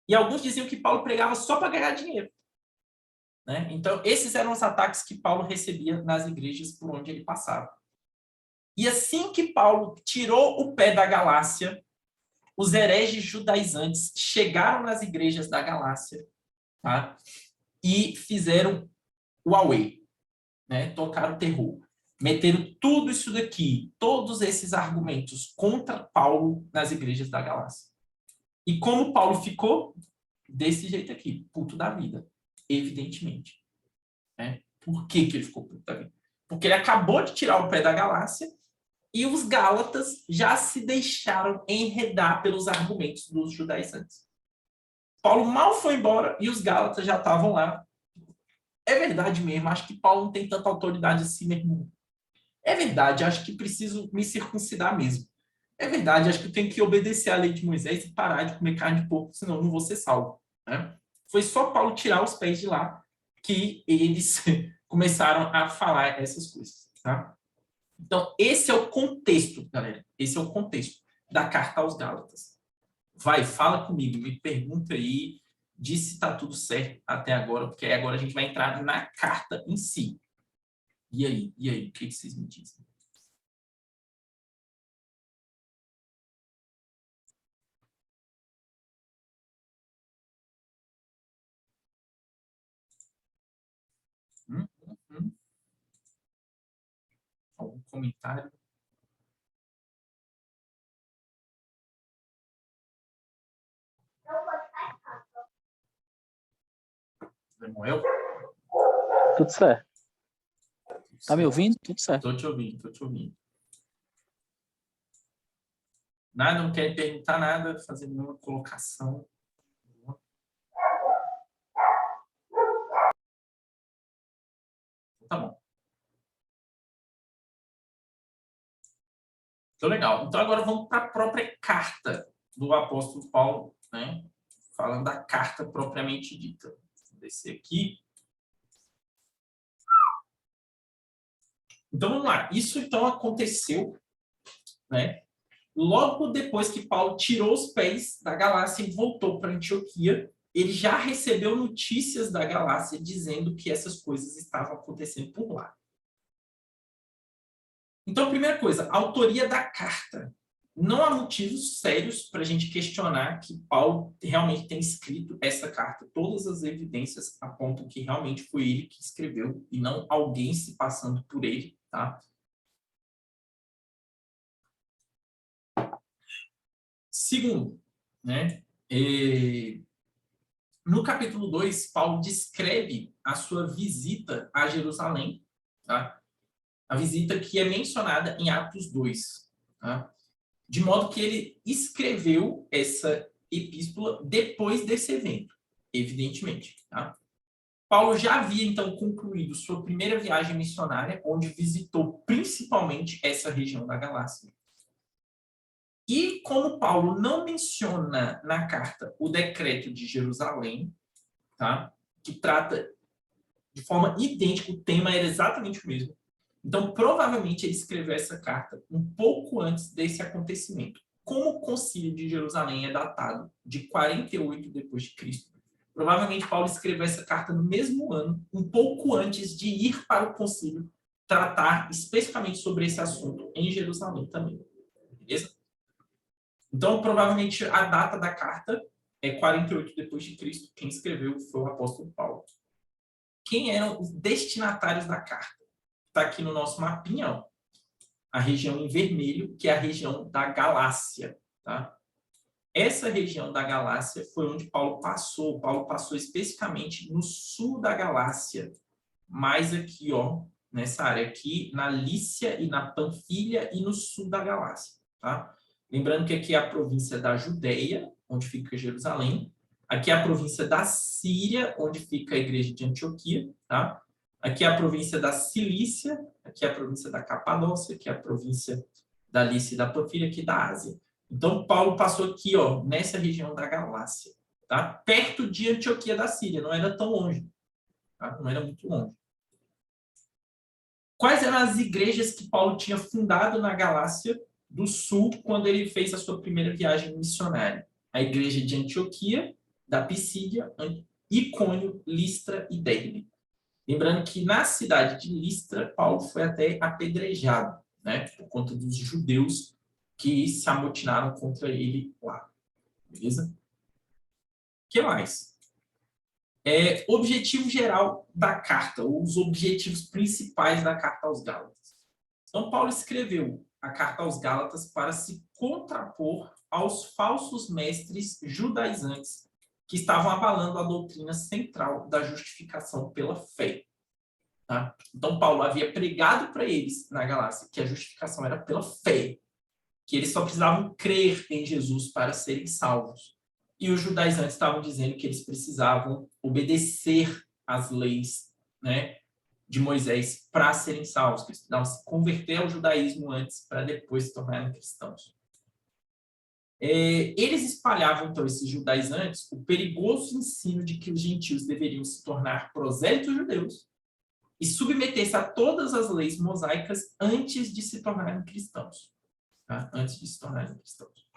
E alguns diziam que Paulo pregava só para ganhar dinheiro. Né? Então, esses eram os ataques que Paulo recebia nas igrejas por onde ele passava. E assim que Paulo tirou o pé da Galácia, os hereges judaizantes chegaram nas igrejas da Galácia, tá? E fizeram o auê, né? Tocaram o terror. Meteram tudo isso daqui, todos esses argumentos contra Paulo nas igrejas da Galácia. E como Paulo ficou? Desse jeito aqui, puto da vida. Evidentemente. Né? Por que ele ficou puto da vida? Porque ele acabou de tirar o pé da Galácia e os gálatas já se deixaram enredar pelos argumentos dos judaizantes. Paulo mal foi embora e os gálatas já estavam lá. É verdade mesmo, acho que Paulo não tem tanta autoridade assim, meu irmão. É verdade, acho que preciso me circuncidar mesmo. É verdade, acho que eu tenho que obedecer à lei de Moisés e parar de comer carne de porco, senão eu não vou ser salvo. Né? Foi só Paulo tirar os pés de lá que eles começaram a falar essas coisas. Tá? Então, esse é o contexto, galera. Esse é o contexto da carta aos Gálatas. Vai, fala comigo, me pergunta aí, diz se está tudo certo até agora, porque agora a gente vai entrar na carta em si. E aí, o que vocês me dizem? Hum. Algum comentário? Samuel? Tudo certo. Tá me ouvindo? Tudo certo. Tô te ouvindo. Nada, não quer perguntar nada, fazer nenhuma colocação. Tá bom. Então, legal. Então, agora vamos para a própria carta do apóstolo Paulo, né? Falando da carta propriamente dita. Vou descer aqui. Então, vamos lá. Isso, então, aconteceu, né? Logo depois que Paulo tirou os pés da Galácia e voltou para Antioquia, ele já recebeu notícias da Galácia dizendo que essas coisas estavam acontecendo por lá. Então, primeira coisa, a autoria da carta. Não há motivos sérios para a gente questionar que Paulo realmente tem escrito essa carta. Todas as evidências apontam que realmente foi ele que escreveu e não alguém se passando por ele, tá? Segundo, né? No capítulo 2, Paulo descreve a sua visita a Jerusalém, tá? A visita que é mencionada em Atos 2, tá? De modo que ele escreveu essa epístola depois desse evento, evidentemente. Tá? Paulo já havia, então, concluído sua primeira viagem missionária, onde visitou principalmente essa região da Galácia. E como Paulo não menciona na carta o decreto de Jerusalém, tá? Que trata de forma idêntica, o tema era exatamente o mesmo. Então, provavelmente, ele escreveu essa carta um pouco antes desse acontecimento. Como o concílio de Jerusalém é datado de 48 depois de Cristo, provavelmente Paulo escreveu essa carta no mesmo ano, um pouco antes de ir para o concílio, tratar especificamente sobre esse assunto em Jerusalém também. beleza? Então, provavelmente, a data da carta é 48 depois de Cristo. Quem escreveu foi o apóstolo Paulo. Quem eram os destinatários da carta? Está aqui no nosso mapinha, ó, a região em vermelho, que é a região da Galácia. Tá? Essa região da Galácia foi onde Paulo passou. Paulo passou especificamente no sul da Galácia, mais aqui, ó, nessa área aqui, na Lícia e na Panfilha e no sul da Galácia. Tá? Lembrando que aqui é a província da Judéia, onde fica Jerusalém. Aqui é a província da Síria, onde fica a igreja de Antioquia. Tá? Aqui é a província da Cilícia, aqui é a província da Capadócia, aqui é a província da Lícia e da Panfilha, aqui da Ásia. Então, Paulo passou aqui, ó, nessa região da Galácia, tá? Perto de Antioquia da Síria, não era tão longe, tá? Não era muito longe. Quais eram as igrejas que Paulo tinha fundado na Galácia do Sul quando ele fez a sua primeira viagem missionária? A igreja de Antioquia, da Pisídia, Icônio, Listra e Derbe. Lembrando que na cidade de Listra, Paulo foi até apedrejado, né, por conta dos judeus que se amotinaram contra ele lá. Beleza? O que mais? Objetivo geral da carta, os objetivos principais da carta aos Gálatas. Então, Paulo escreveu a carta aos Gálatas para se contrapor aos falsos mestres judaizantes que estavam abalando a doutrina central da justificação pela fé. Tá? Então, Paulo havia pregado para eles na Galácia que a justificação era pela fé, que eles só precisavam crer em Jesus para serem salvos. E os judaizantes estavam dizendo que eles precisavam obedecer às leis, né, de Moisés para serem salvos, que eles precisavam se converter ao judaísmo antes para depois se tornarem cristãos. Eles espalhavam, então, esses judaizantes, o perigoso ensino de que os gentios deveriam se tornar prosélitos judeus e submeter-se a todas as leis mosaicas antes de se tornarem cristãos. Tá? Antes de se tornarem cristãos.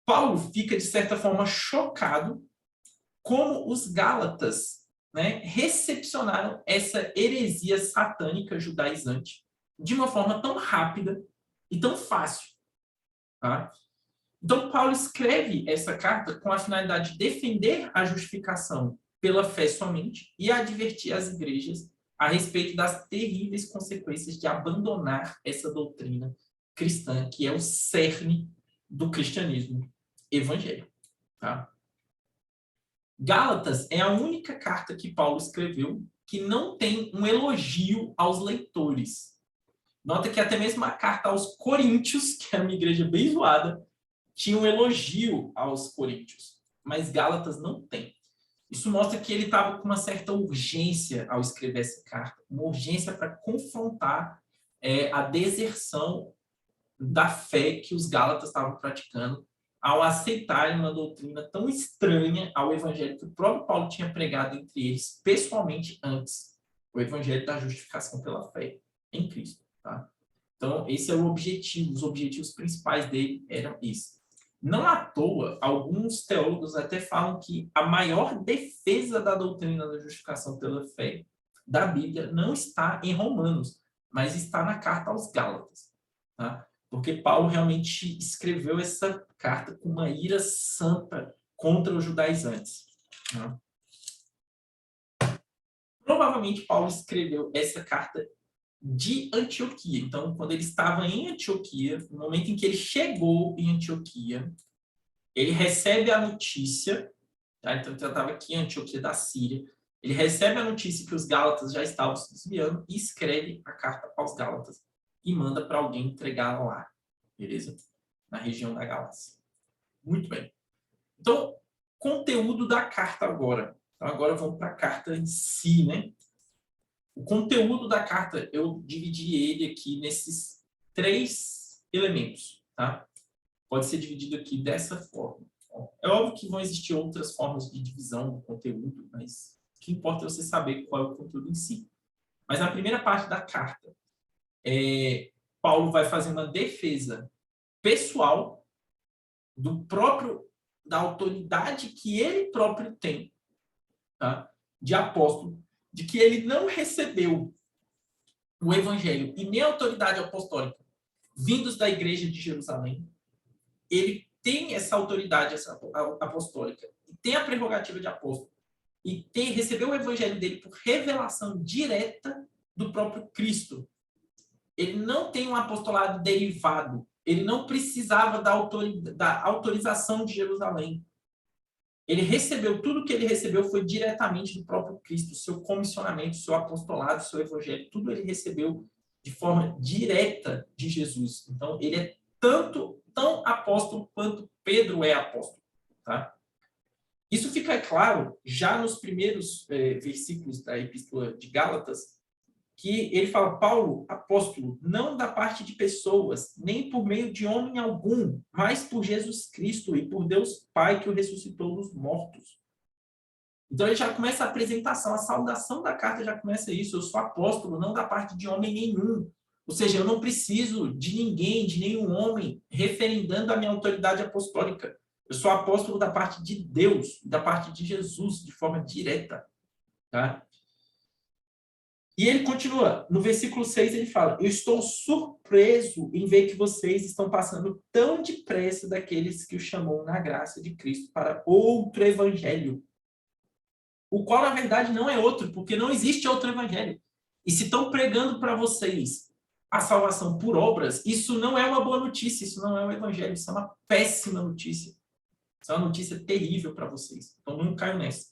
Paulo fica, de certa forma, chocado como os gálatas, né, recepcionaram essa heresia satânica judaizante de uma forma tão rápida e tão fácil. Tá? Então, Paulo escreve essa carta com a finalidade de defender a justificação pela fé somente e advertir as igrejas a respeito das terríveis consequências de abandonar essa doutrina cristã, que é o cerne do cristianismo evangélico. Tá? Gálatas é a única carta que Paulo escreveu que não tem um elogio aos leitores. Nota que até mesmo a carta aos Coríntios, que é uma igreja bem zoada, tinha um elogio aos Coríntios, mas Gálatas não tem. Isso mostra que ele estava com uma certa urgência ao escrever essa carta, uma urgência para confrontar a deserção da fé que os Gálatas estavam praticando ao aceitarem uma doutrina tão estranha ao evangelho que o próprio Paulo tinha pregado entre eles pessoalmente antes, o evangelho da justificação pela fé em Cristo. Tá? Então, esse é o objetivo, os objetivos principais dele eram esses. Não à toa, alguns teólogos até falam que a maior defesa da doutrina da justificação pela fé da Bíblia não está em Romanos, mas está na carta aos Gálatas. Tá? Porque Paulo realmente escreveu essa carta com uma ira santa contra os judaizantes. Tá? Provavelmente Paulo escreveu essa carta de Antioquia. Então, quando ele estava em Antioquia, no momento em que ele chegou em Antioquia, ele recebe a notícia, tá? Então ele estava aqui em Antioquia da Síria, ele recebe a notícia que os Gálatas já estavam se desviando e escreve a carta aos Gálatas e manda para alguém entregar lá, beleza? Na região da Galácia. Muito bem. Então, conteúdo da carta agora. Então, agora vamos para a carta em si, né? O conteúdo da carta, eu dividi ele aqui nesses 3 elementos, tá? Pode ser dividido aqui dessa forma. É óbvio que vão existir outras formas de divisão do conteúdo, mas o que importa é você saber qual é o conteúdo em si. Mas na primeira parte da carta, Paulo vai fazer uma defesa pessoal da autoridade que ele próprio tem, tá? De apóstolo, de que ele não recebeu o evangelho e nem a autoridade apostólica vindos da igreja de Jerusalém. Ele tem essa autoridade apostólica, tem a prerrogativa de apóstolo, e recebeu o evangelho dele por revelação direta do próprio Cristo. Ele não tem um apostolado derivado. Ele não precisava da autorização de Jerusalém. Ele recebeu, tudo que ele recebeu foi diretamente do próprio Cristo. Seu comissionamento, seu apostolado, seu evangelho, tudo ele recebeu de forma direta de Jesus. Então, ele é tão apóstolo quanto Pedro é apóstolo. Tá? Isso fica claro já nos primeiros versículos da Epístola de Gálatas, que ele fala, Paulo, apóstolo, não da parte de pessoas, nem por meio de homem algum, mas por Jesus Cristo e por Deus Pai que o ressuscitou dos mortos. Então ele já começa a apresentação, a saudação da carta já começa isso, eu sou apóstolo, não da parte de homem nenhum. Ou seja, eu não preciso de ninguém, de nenhum homem, referendando a minha autoridade apostólica. Eu sou apóstolo da parte de Deus, da parte de Jesus, de forma direta. Tá? E ele continua, no versículo 6 ele fala, eu estou surpreso em ver que vocês estão passando tão depressa daqueles que o chamou na graça de Cristo para outro evangelho, o qual, na verdade, não é outro, porque não existe outro evangelho. E se estão pregando para vocês a salvação por obras, isso não é uma boa notícia, isso não é um evangelho, isso é uma péssima notícia. Isso é uma notícia terrível para vocês. Então, não caiam nessa.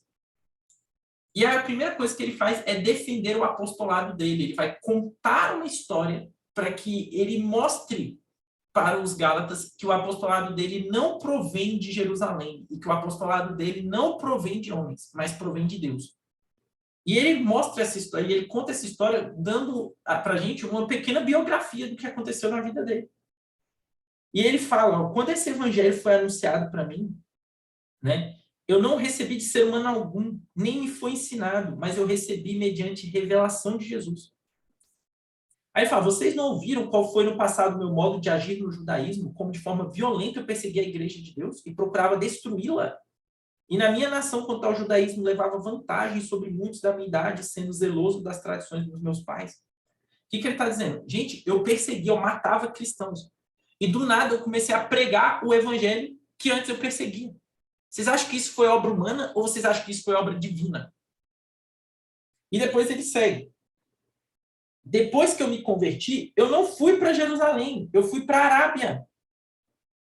E a primeira coisa que ele faz é defender o apostolado dele. Ele vai contar uma história para que ele mostre para os Gálatas que o apostolado dele não provém de Jerusalém e que o apostolado dele não provém de homens, mas provém de Deus. E ele mostra essa história, e ele conta essa história dando para a gente uma pequena biografia do que aconteceu na vida dele. E ele fala, quando esse evangelho foi anunciado para mim, né? Eu não recebi de ser humano algum, nem me foi ensinado, mas eu recebi mediante revelação de Jesus. Aí ele fala, vocês não ouviram qual foi no passado o meu modo de agir no judaísmo, como de forma violenta eu persegui a igreja de Deus e procurava destruí-la? E na minha nação, quanto ao judaísmo, levava vantagem sobre muitos da minha idade, sendo zeloso das tradições dos meus pais. O que ele está dizendo? Gente, eu perseguia, eu matava cristãos. E do nada eu comecei a pregar o evangelho que antes eu perseguia. Vocês acham que isso foi obra humana ou vocês acham que isso foi obra divina? E depois ele segue. Depois que eu me converti, eu não fui para Jerusalém, eu fui para a Arábia.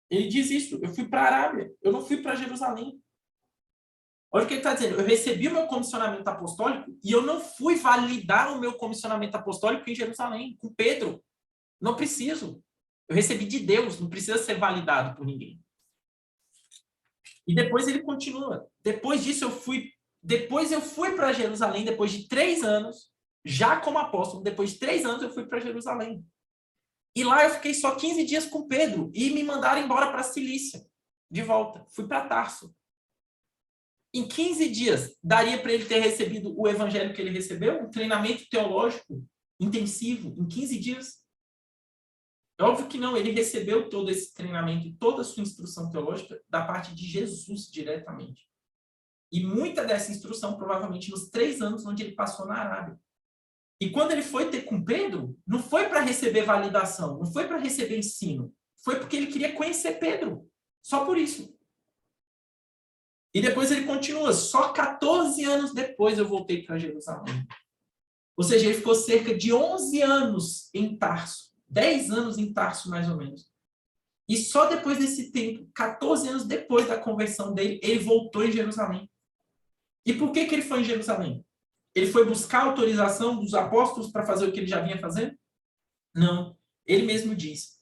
Ele diz isso, eu fui para a Arábia, eu não fui para Jerusalém. Olha o que ele está dizendo, eu recebi o meu comissionamento apostólico e eu não fui validar o meu comissionamento apostólico em Jerusalém, com Pedro. Não preciso. Eu recebi de Deus, não precisa ser validado por ninguém. E depois ele continua. Depois disso eu fui para Jerusalém, depois de 3 anos, já como apóstolo, depois de 3 anos eu fui para Jerusalém. E lá eu fiquei só 15 dias com Pedro e me mandaram embora para a Cilícia, de volta. Fui para Tarso. Em 15 dias, daria para ele ter recebido o evangelho que ele recebeu? Um treinamento teológico intensivo, em 15 dias? É óbvio que não, ele recebeu todo esse treinamento e toda a sua instrução teológica da parte de Jesus diretamente. E muita dessa instrução, provavelmente, nos 3 anos onde ele passou na Arábia. E quando ele foi ter com Pedro, não foi para receber validação, não foi para receber ensino, foi porque ele queria conhecer Pedro. Só por isso. E depois ele continua, só 14 anos depois eu voltei para Jerusalém. Ou seja, ele ficou cerca de 11 anos em Tarso. 10 anos em Tarso, mais ou menos. E só depois desse tempo, 14 anos depois da conversão dele, ele voltou em Jerusalém. E por que ele foi em Jerusalém? Ele foi buscar a autorização dos apóstolos para fazer o que ele já vinha fazendo? Não. Ele mesmo diz.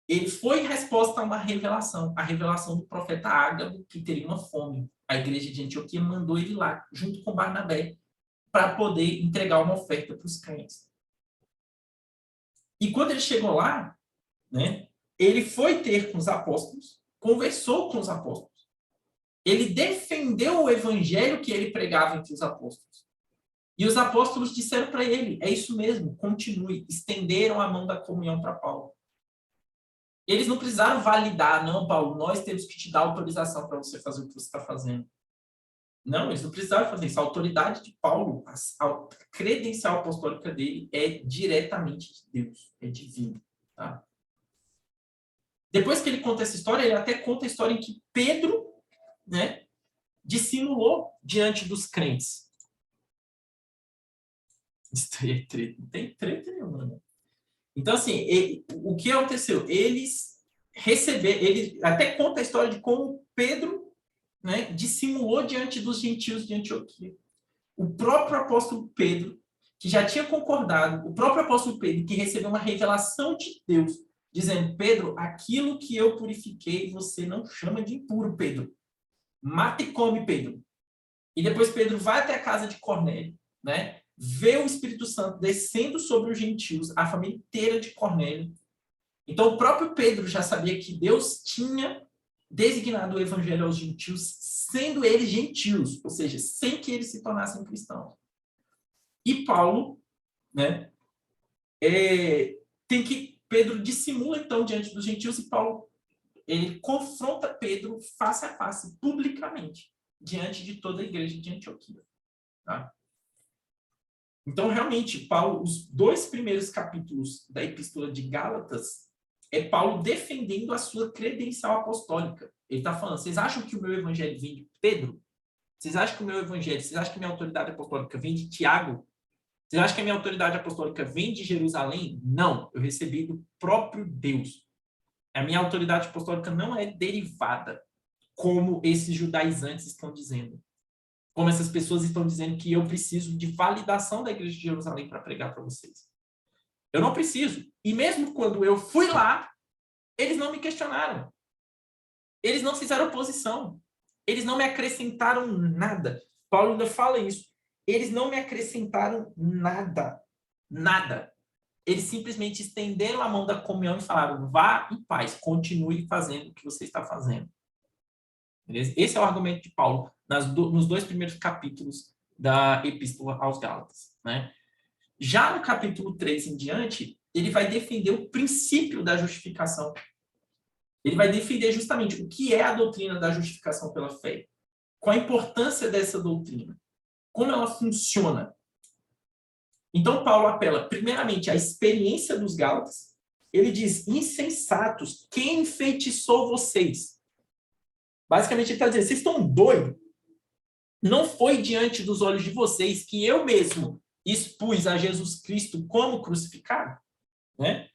Ele foi em resposta a uma revelação. A revelação do profeta Ágabo, que teria uma fome. A igreja de Antioquia mandou ele lá, junto com Barnabé, para poder entregar uma oferta para os crentes. E quando ele chegou lá, né, ele foi ter com os apóstolos, conversou com os apóstolos. Ele defendeu o evangelho que ele pregava entre os apóstolos. E os apóstolos disseram para ele, é isso mesmo, continue. Estenderam a mão da comunhão para Paulo. Eles não precisaram validar, não, Paulo, nós temos que te dar autorização para você fazer o que você está fazendo. Não, eles não precisaram fazer isso. A autoridade de Paulo, a credencial apostólica dele é diretamente de Deus, é divino. Tá? Depois que ele conta essa história, ele até conta a história em que Pedro, né, dissimulou diante dos crentes. Isso aí é treta. Não tem treta nenhuma, né? Então, assim, o que aconteceu? Ele até conta a história de como Pedro, né, dissimulou diante dos gentios de Antioquia. O próprio apóstolo Pedro, que já tinha concordado, o próprio apóstolo Pedro, que recebeu uma revelação de Deus, dizendo: Pedro, aquilo que eu purifiquei, você não chama de impuro, Pedro. Mata e come, Pedro. E depois Pedro vai até a casa de Cornélio, né? Vê o Espírito Santo descendo sobre os gentios, a família inteira de Cornélio. Então, o próprio Pedro já sabia que Deus tinha designado o evangelho aos gentios, sendo eles gentios, ou seja, sem que eles se tornassem cristãos. E Paulo, né, Pedro dissimula, então, diante dos gentios, e Paulo, ele confronta Pedro face a face, publicamente, diante de toda a igreja de Antioquia. Tá? Então, realmente, Paulo, os 2 primeiros capítulos da Epístola de Gálatas, é Paulo defendendo a sua credencial apostólica. Ele está falando: vocês acham que o meu evangelho vem de Pedro? Vocês acham que vocês acham que minha autoridade apostólica vem de Tiago? Vocês acham que a minha autoridade apostólica vem de Jerusalém? Não, eu recebi do próprio Deus. A minha autoridade apostólica não é derivada, como esses judaizantes estão dizendo. Como essas pessoas estão dizendo que eu preciso de validação da igreja de Jerusalém para pregar para vocês. Eu não preciso. E mesmo quando eu fui lá, eles não me questionaram. Eles não fizeram oposição. Eles não me acrescentaram nada. Paulo ainda fala isso. Eles não me acrescentaram nada. Nada. Eles simplesmente estenderam a mão da comunhão e falaram: vá em paz, continue fazendo o que você está fazendo. Beleza? Esse é o argumento de Paulo nos 2 primeiros capítulos da Epístola aos Gálatas, né? Já no capítulo 3 em diante, ele vai defender o princípio da justificação. Ele vai defender justamente o que é a doutrina da justificação pela fé. Qual a importância dessa doutrina? Como ela funciona? Então, Paulo apela, primeiramente, à experiência dos Gálatas. Ele diz: insensatos, quem enfeitiçou vocês? Basicamente, ele está dizendo: vocês estão doidos? Não foi diante dos olhos de vocês que eu mesmo expus a Jesus Cristo como crucificado? Né?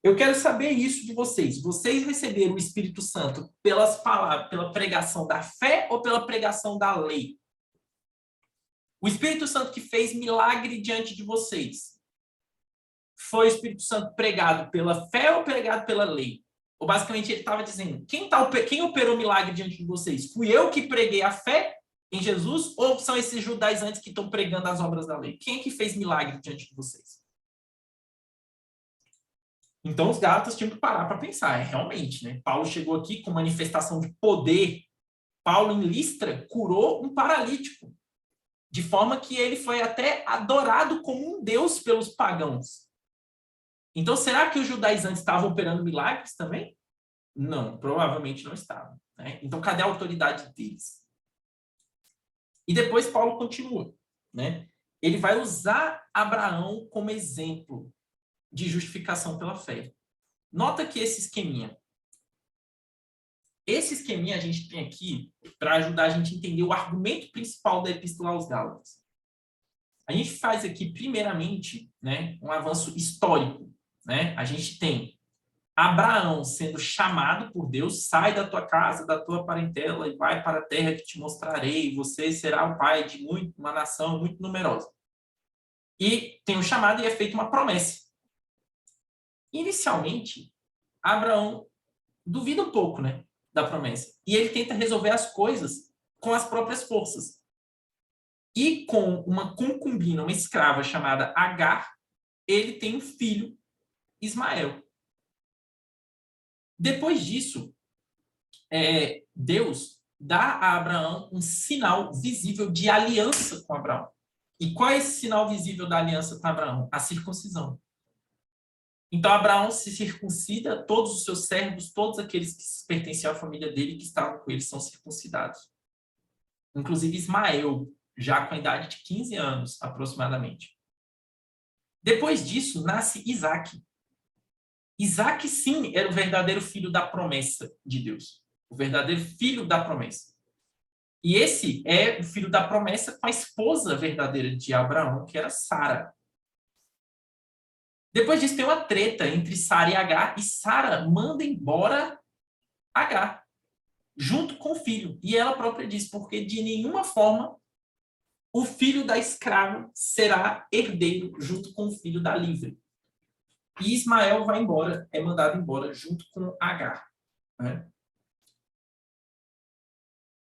Eu quero saber isso de vocês. Vocês receberam o Espírito Santo pelas palavras, pela pregação da fé ou pela pregação da lei? O Espírito Santo que fez milagre diante de vocês, foi o Espírito Santo pregado pela fé ou pregado pela lei? Ou basicamente ele estava dizendo: quem operou milagre diante de vocês? Fui eu que preguei a fé em Jesus ou são esses judaizantes que estão pregando as obras da lei? Quem é que fez milagre diante de vocês? Então os Gálatas tinham que parar para pensar, realmente, né? Paulo chegou aqui com manifestação de poder. Paulo, em Listra, curou um paralítico, de forma que ele foi até adorado como um deus pelos pagãos. Então, será que os judaizantes estavam operando milagres também? Não, provavelmente não estavam. Né? Então, cadê a autoridade deles? E depois Paulo continua. Né? Ele vai usar Abraão como exemplo de justificação pela fé. Nota que esse esqueminha a gente tem aqui para ajudar a gente a entender o argumento principal da Epístola aos Gálatas. A gente faz aqui, primeiramente, né, um avanço histórico. Né? A gente tem Abraão sendo chamado por Deus: sai da tua casa, da tua parentela e vai para a terra que te mostrarei, você será o pai de uma nação muito numerosa. E tem um chamado e é feita uma promessa. Inicialmente, Abraão duvida um pouco, né, da promessa. E ele tenta resolver as coisas com as próprias forças. E com uma concubina, uma escrava chamada Agar, ele tem um filho, Ismael. Depois disso, Deus dá a Abraão um sinal visível de aliança com Abraão. E qual é esse sinal visível da aliança com Abraão? A circuncisão. Então, Abraão se circuncida, todos os seus servos, todos aqueles que pertenciam à família dele, que estavam com ele, são circuncidados. Inclusive Ismael, já com a idade de 15 anos, aproximadamente. Depois disso, nasce Isaac. Isaac, sim, era o verdadeiro filho da promessa de Deus. O verdadeiro filho da promessa. E esse é o filho da promessa com a esposa verdadeira de Abraão, que era Sara. Depois disso, tem uma treta entre Sara e Agar, e Sara manda embora Agar, junto com o filho. E ela própria diz, porque de nenhuma forma o filho da escrava será herdeiro junto com o filho da livre. E Ismael vai embora, é mandado embora junto com Agar. Né?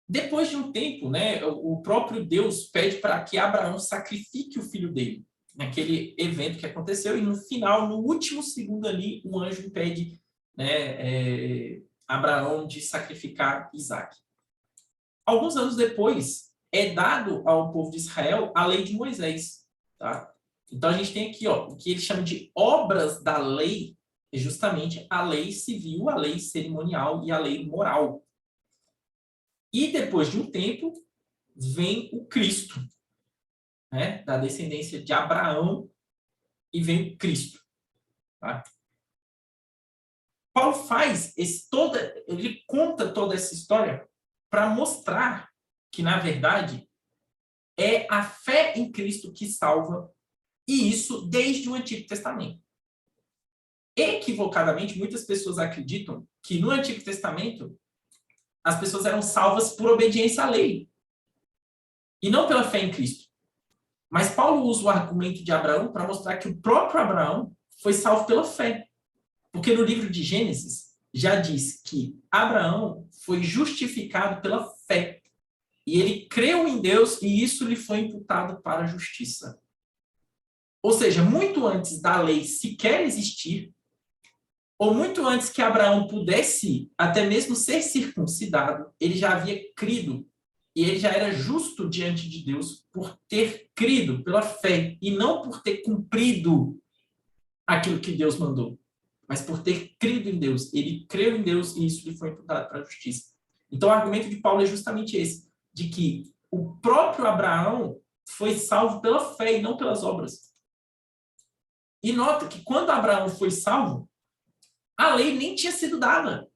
Depois de um tempo, né, o próprio Deus pede para que Abraão sacrifique o filho dele, naquele evento que aconteceu, e no final, no último segundo ali, o anjo impede, né, Abraão de sacrificar Isaac. Alguns anos depois, é dado ao povo de Israel a lei de Moisés. Tá? Então, a gente tem aqui o que ele chama de obras da lei, é justamente a lei civil, a lei cerimonial e a lei moral. E depois de um tempo, vem o Cristo, né? Da descendência de Abraão, e vem o Cristo. Tá? Paulo ele conta toda essa história para mostrar que, na verdade, é a fé em Cristo que salva, e isso desde o Antigo Testamento. Equivocadamente, muitas pessoas acreditam que no Antigo Testamento as pessoas eram salvas por obediência à lei, e não pela fé em Cristo. Mas Paulo usa o argumento de Abraão para mostrar que o próprio Abraão foi salvo pela fé. Porque no livro de Gênesis já diz que Abraão foi justificado pela fé. E ele creu em Deus e isso lhe foi imputado para a justiça. Ou seja, muito antes da lei sequer existir, ou muito antes que Abraão pudesse até mesmo ser circuncidado, ele já havia crido. E ele já era justo diante de Deus por ter crido pela fé e não por ter cumprido aquilo que Deus mandou, mas por ter crido em Deus. Ele creu em Deus e isso lhe foi imputado para a justiça. Então, o argumento de Paulo é justamente esse, de que o próprio Abraão foi salvo pela fé e não pelas obras. E nota que quando Abraão foi salvo, a lei nem tinha sido dada.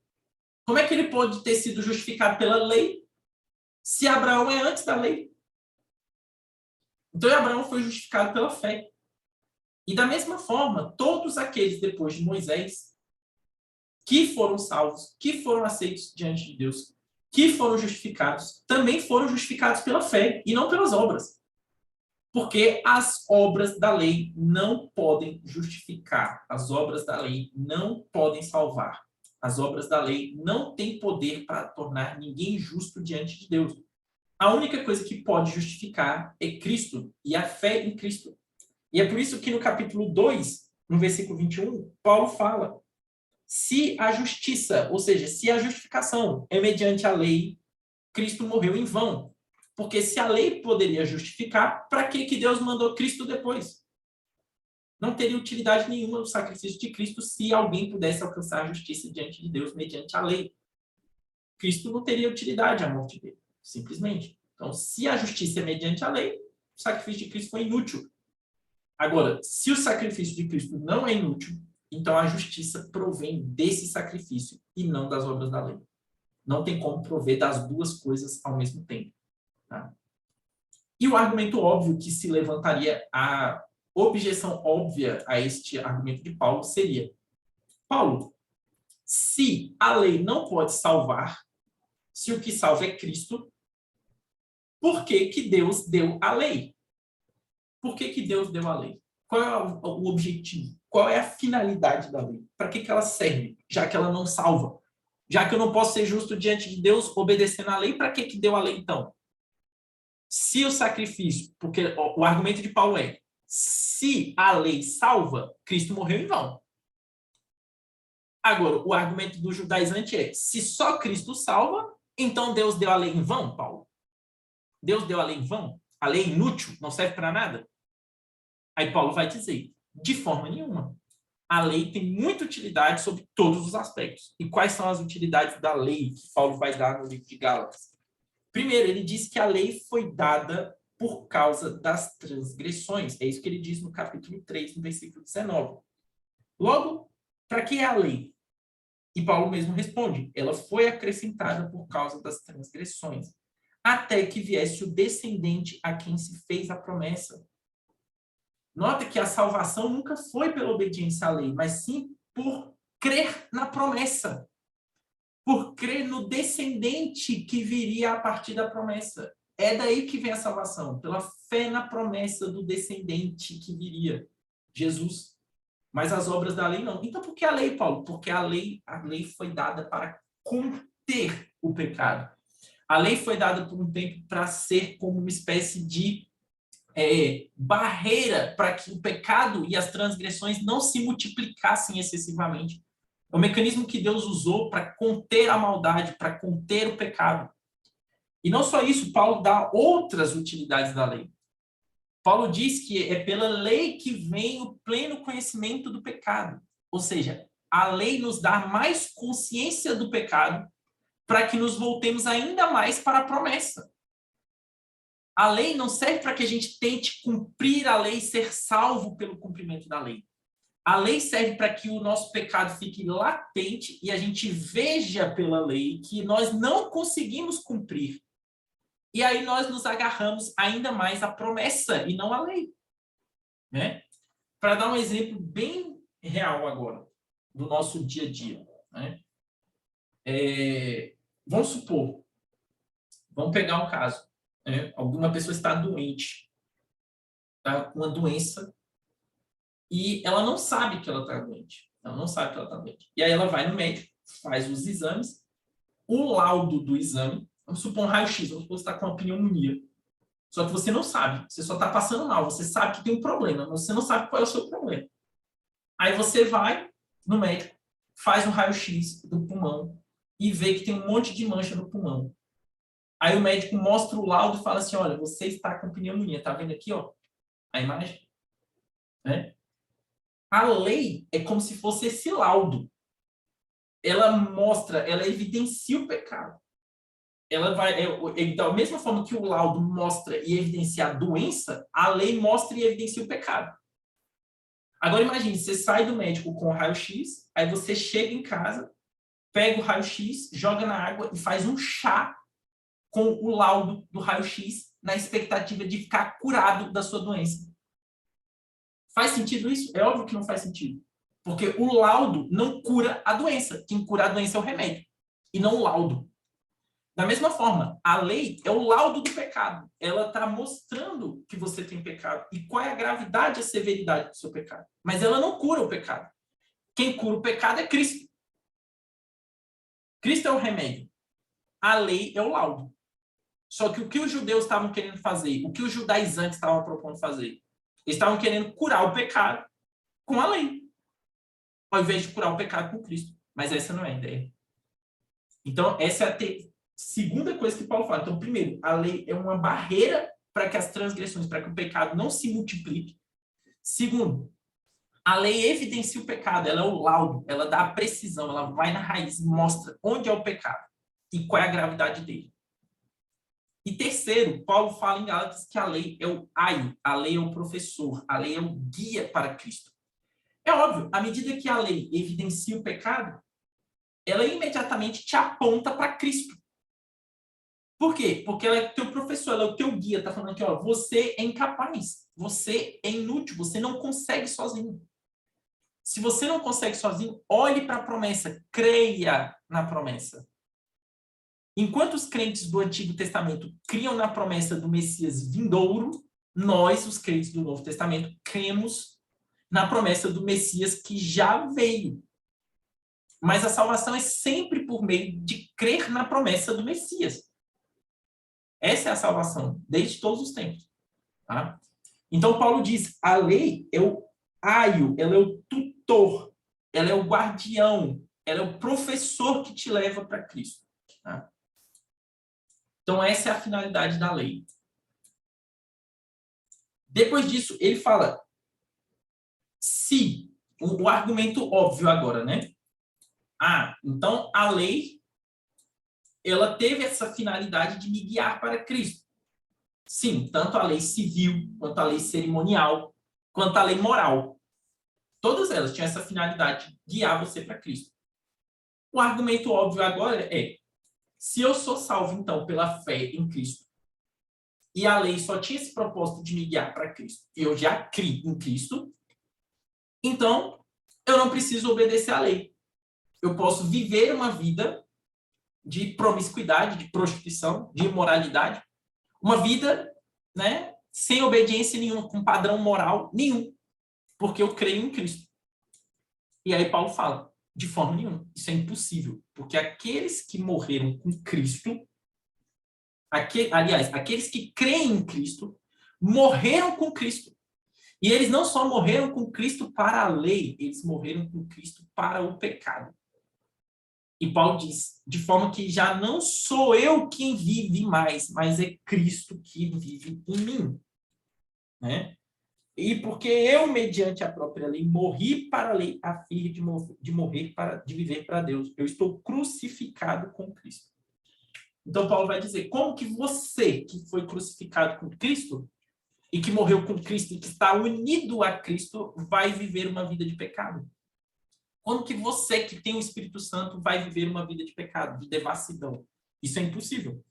Como é que ele pode ter sido justificado pela lei se Abraão é antes da lei? Então, Abraão foi justificado pela fé. E da mesma forma, todos aqueles depois de Moisés que foram salvos, que foram aceitos diante de Deus, que foram justificados, também foram justificados pela fé e não pelas obras. Porque as obras da lei não podem justificar. As obras da lei não podem salvar. As obras da lei não têm poder para tornar ninguém justo diante de Deus. A única coisa que pode justificar é Cristo e a fé em Cristo. E é por isso que no capítulo 2, no versículo 21, Paulo fala: se a justiça, ou seja, se a justificação é mediante a lei, Cristo morreu em vão. Porque se a lei poderia justificar, para que Deus mandou Cristo depois? Não teria utilidade nenhuma o sacrifício de Cristo se alguém pudesse alcançar a justiça diante de Deus mediante a lei. Cristo não teria utilidade a morte dele, simplesmente. Então, se a justiça é mediante a lei, o sacrifício de Cristo foi inútil. Agora, se o sacrifício de Cristo não é inútil, então a justiça provém desse sacrifício e não das obras da lei. Não tem como prover das duas coisas ao mesmo tempo. Tá? E o argumento óbvio que se levantaria, a objeção óbvia a este argumento de Paulo seria: Paulo, se a lei não pode salvar, se o que salva é Cristo, por que Deus deu a lei? Por que Deus deu a lei? Qual é o objetivo? Qual é a finalidade da lei? Para que ela serve, já que ela não salva? Já que eu não posso ser justo diante de Deus obedecendo a lei, para que deu a lei então? Se o sacrifício, porque o argumento de Paulo é: se a lei salva, Cristo morreu em vão. Agora, o argumento do judaizante é: se só Cristo salva, então Deus deu a lei em vão, Paulo? Deus deu a lei em vão? A lei é inútil, não serve para nada? Aí Paulo vai dizer: de forma nenhuma. A lei tem muita utilidade sobre todos os aspectos. E quais são as utilidades da lei que Paulo vai dar no livro de Gálatas? Primeiro, ele diz que a lei foi dada por causa das transgressões. É isso que ele diz no capítulo 3, no versículo 19. Logo, para que é a lei? E Paulo mesmo responde, ela foi acrescentada por causa das transgressões, até que viesse o descendente a quem se fez a promessa. Nota que a salvação nunca foi pela obediência à lei, mas sim por crer na promessa, por crer no descendente que viria a partir da promessa. É daí que vem a salvação, pela fé na promessa do descendente que viria, Jesus. Mas as obras da lei não. Então, por que a lei, Paulo? Porque a lei foi dada para conter o pecado. A lei foi dada por um tempo para ser como uma espécie de barreira para que o pecado e as transgressões não se multiplicassem excessivamente. É o mecanismo que Deus usou para conter a maldade, para conter o pecado. E não só isso, Paulo dá outras utilidades da lei. Paulo diz que é pela lei que vem o pleno conhecimento do pecado. Ou seja, a lei nos dá mais consciência do pecado para que nos voltemos ainda mais para a promessa. A lei não serve para que a gente tente cumprir a lei e ser salvo pelo cumprimento da lei. A lei serve para que o nosso pecado fique latente e a gente veja pela lei que nós não conseguimos cumprir. E aí nós nos agarramos ainda mais à promessa e não à lei. Né? Para dar um exemplo bem real agora, do nosso dia a dia. Né? Vamos supor, vamos pegar um caso. Né? Alguma pessoa está doente, está com uma doença, e ela não sabe que ela está doente. Ela não sabe que ela está doente. E aí ela vai no médico, faz os exames, o laudo do exame, vamos supor um raio-x, vamos supor que você está com uma pneumonia. Só que você não sabe, você só está passando mal, você sabe que tem um problema, mas você não sabe qual é o seu problema. Aí você vai no médico, faz um raio-x do pulmão e vê que tem um monte de mancha no pulmão. Aí o médico mostra o laudo e fala assim, olha, você está com pneumonia, tá vendo aqui, ó, a imagem? Né? A lei é como se fosse esse laudo. Ela mostra, ela evidencia o pecado. Ela vai, da mesma forma que o laudo mostra e evidencia a doença, a lei mostra e evidencia o pecado. Agora imagine, você sai do médico com o raio-x, aí você chega em casa, pega o raio-x, joga na água e faz um chá com o laudo do raio-x na expectativa de ficar curado da sua doença. Faz sentido isso? É óbvio que não faz sentido. Porque o laudo não cura a doença. Quem cura a doença é o remédio, e não o laudo. Da mesma forma, a lei é o laudo do pecado. Ela está mostrando que você tem pecado e qual é a gravidade e a severidade do seu pecado. Mas ela não cura o pecado. Quem cura o pecado é Cristo. Cristo é o remédio. A lei é o laudo. Só que o que os judeus estavam querendo fazer, o que os judaizantes estavam propondo fazer, eles estavam querendo curar o pecado com a lei, ao invés de curar o pecado com Cristo. Mas essa não é a ideia. Então, essa é a segunda coisa que Paulo fala. Então, primeiro, a lei é uma barreira para que as transgressões, para que o pecado não se multiplique. Segundo, a lei evidencia o pecado, ela é o laudo, ela dá a precisão, ela vai na raiz, mostra onde é o pecado e qual é a gravidade dele. E terceiro, Paulo fala em Gálatas que a lei é o aio, a lei é o professor, a lei é o guia para Cristo. É óbvio, à medida que a lei evidencia o pecado, ela imediatamente te aponta para Cristo. Por quê? Porque ela é o teu professor, ela é o teu guia, está falando aqui, ó, você é incapaz, você é inútil, você não consegue sozinho. Se você não consegue sozinho, olhe para a promessa, creia na promessa. Enquanto os crentes do Antigo Testamento criam na promessa do Messias vindouro, nós, os crentes do Novo Testamento, cremos na promessa do Messias que já veio. Mas a salvação é sempre por meio de crer na promessa do Messias. Essa é a salvação, desde todos os tempos. Tá? Então, Paulo diz, a lei é o aio, ela é o tutor, ela é o guardião, ela é o professor que te leva para Cristo. Tá? Então, essa é a finalidade da lei. Depois disso, ele fala, se, o argumento óbvio agora, né? Então a lei, ela teve essa finalidade de me guiar para Cristo. Sim, tanto a lei civil, quanto a lei cerimonial, quanto a lei moral. Todas elas tinham essa finalidade de guiar você para Cristo. O argumento óbvio agora é, se eu sou salvo, então, pela fé em Cristo, e a lei só tinha esse propósito de me guiar para Cristo, e eu já criei em Cristo, então eu não preciso obedecer à lei. Eu posso viver uma vida de promiscuidade, de prostituição, de imoralidade, uma vida, né, sem obediência nenhuma, com padrão moral nenhum, porque eu creio em Cristo. E aí Paulo fala, de forma nenhuma, isso é impossível, porque aqueles que morreram com Cristo, aqueles que creem em Cristo, morreram com Cristo. E eles não só morreram com Cristo para a lei, eles morreram com Cristo para o pecado. E Paulo diz, de forma que já não sou eu quem vive mais, mas é Cristo que vive em mim. Né? E porque eu, mediante a própria lei, morri para a lei, a fim de morrer de viver para Deus. Eu estou crucificado com Cristo. Então Paulo vai dizer, como que você, que foi crucificado com Cristo, e que morreu com Cristo, e que está unido a Cristo, vai viver uma vida de pecado? Como que você, que tem o Espírito Santo, vai viver uma vida de pecado, de devassidão? Isso é impossível.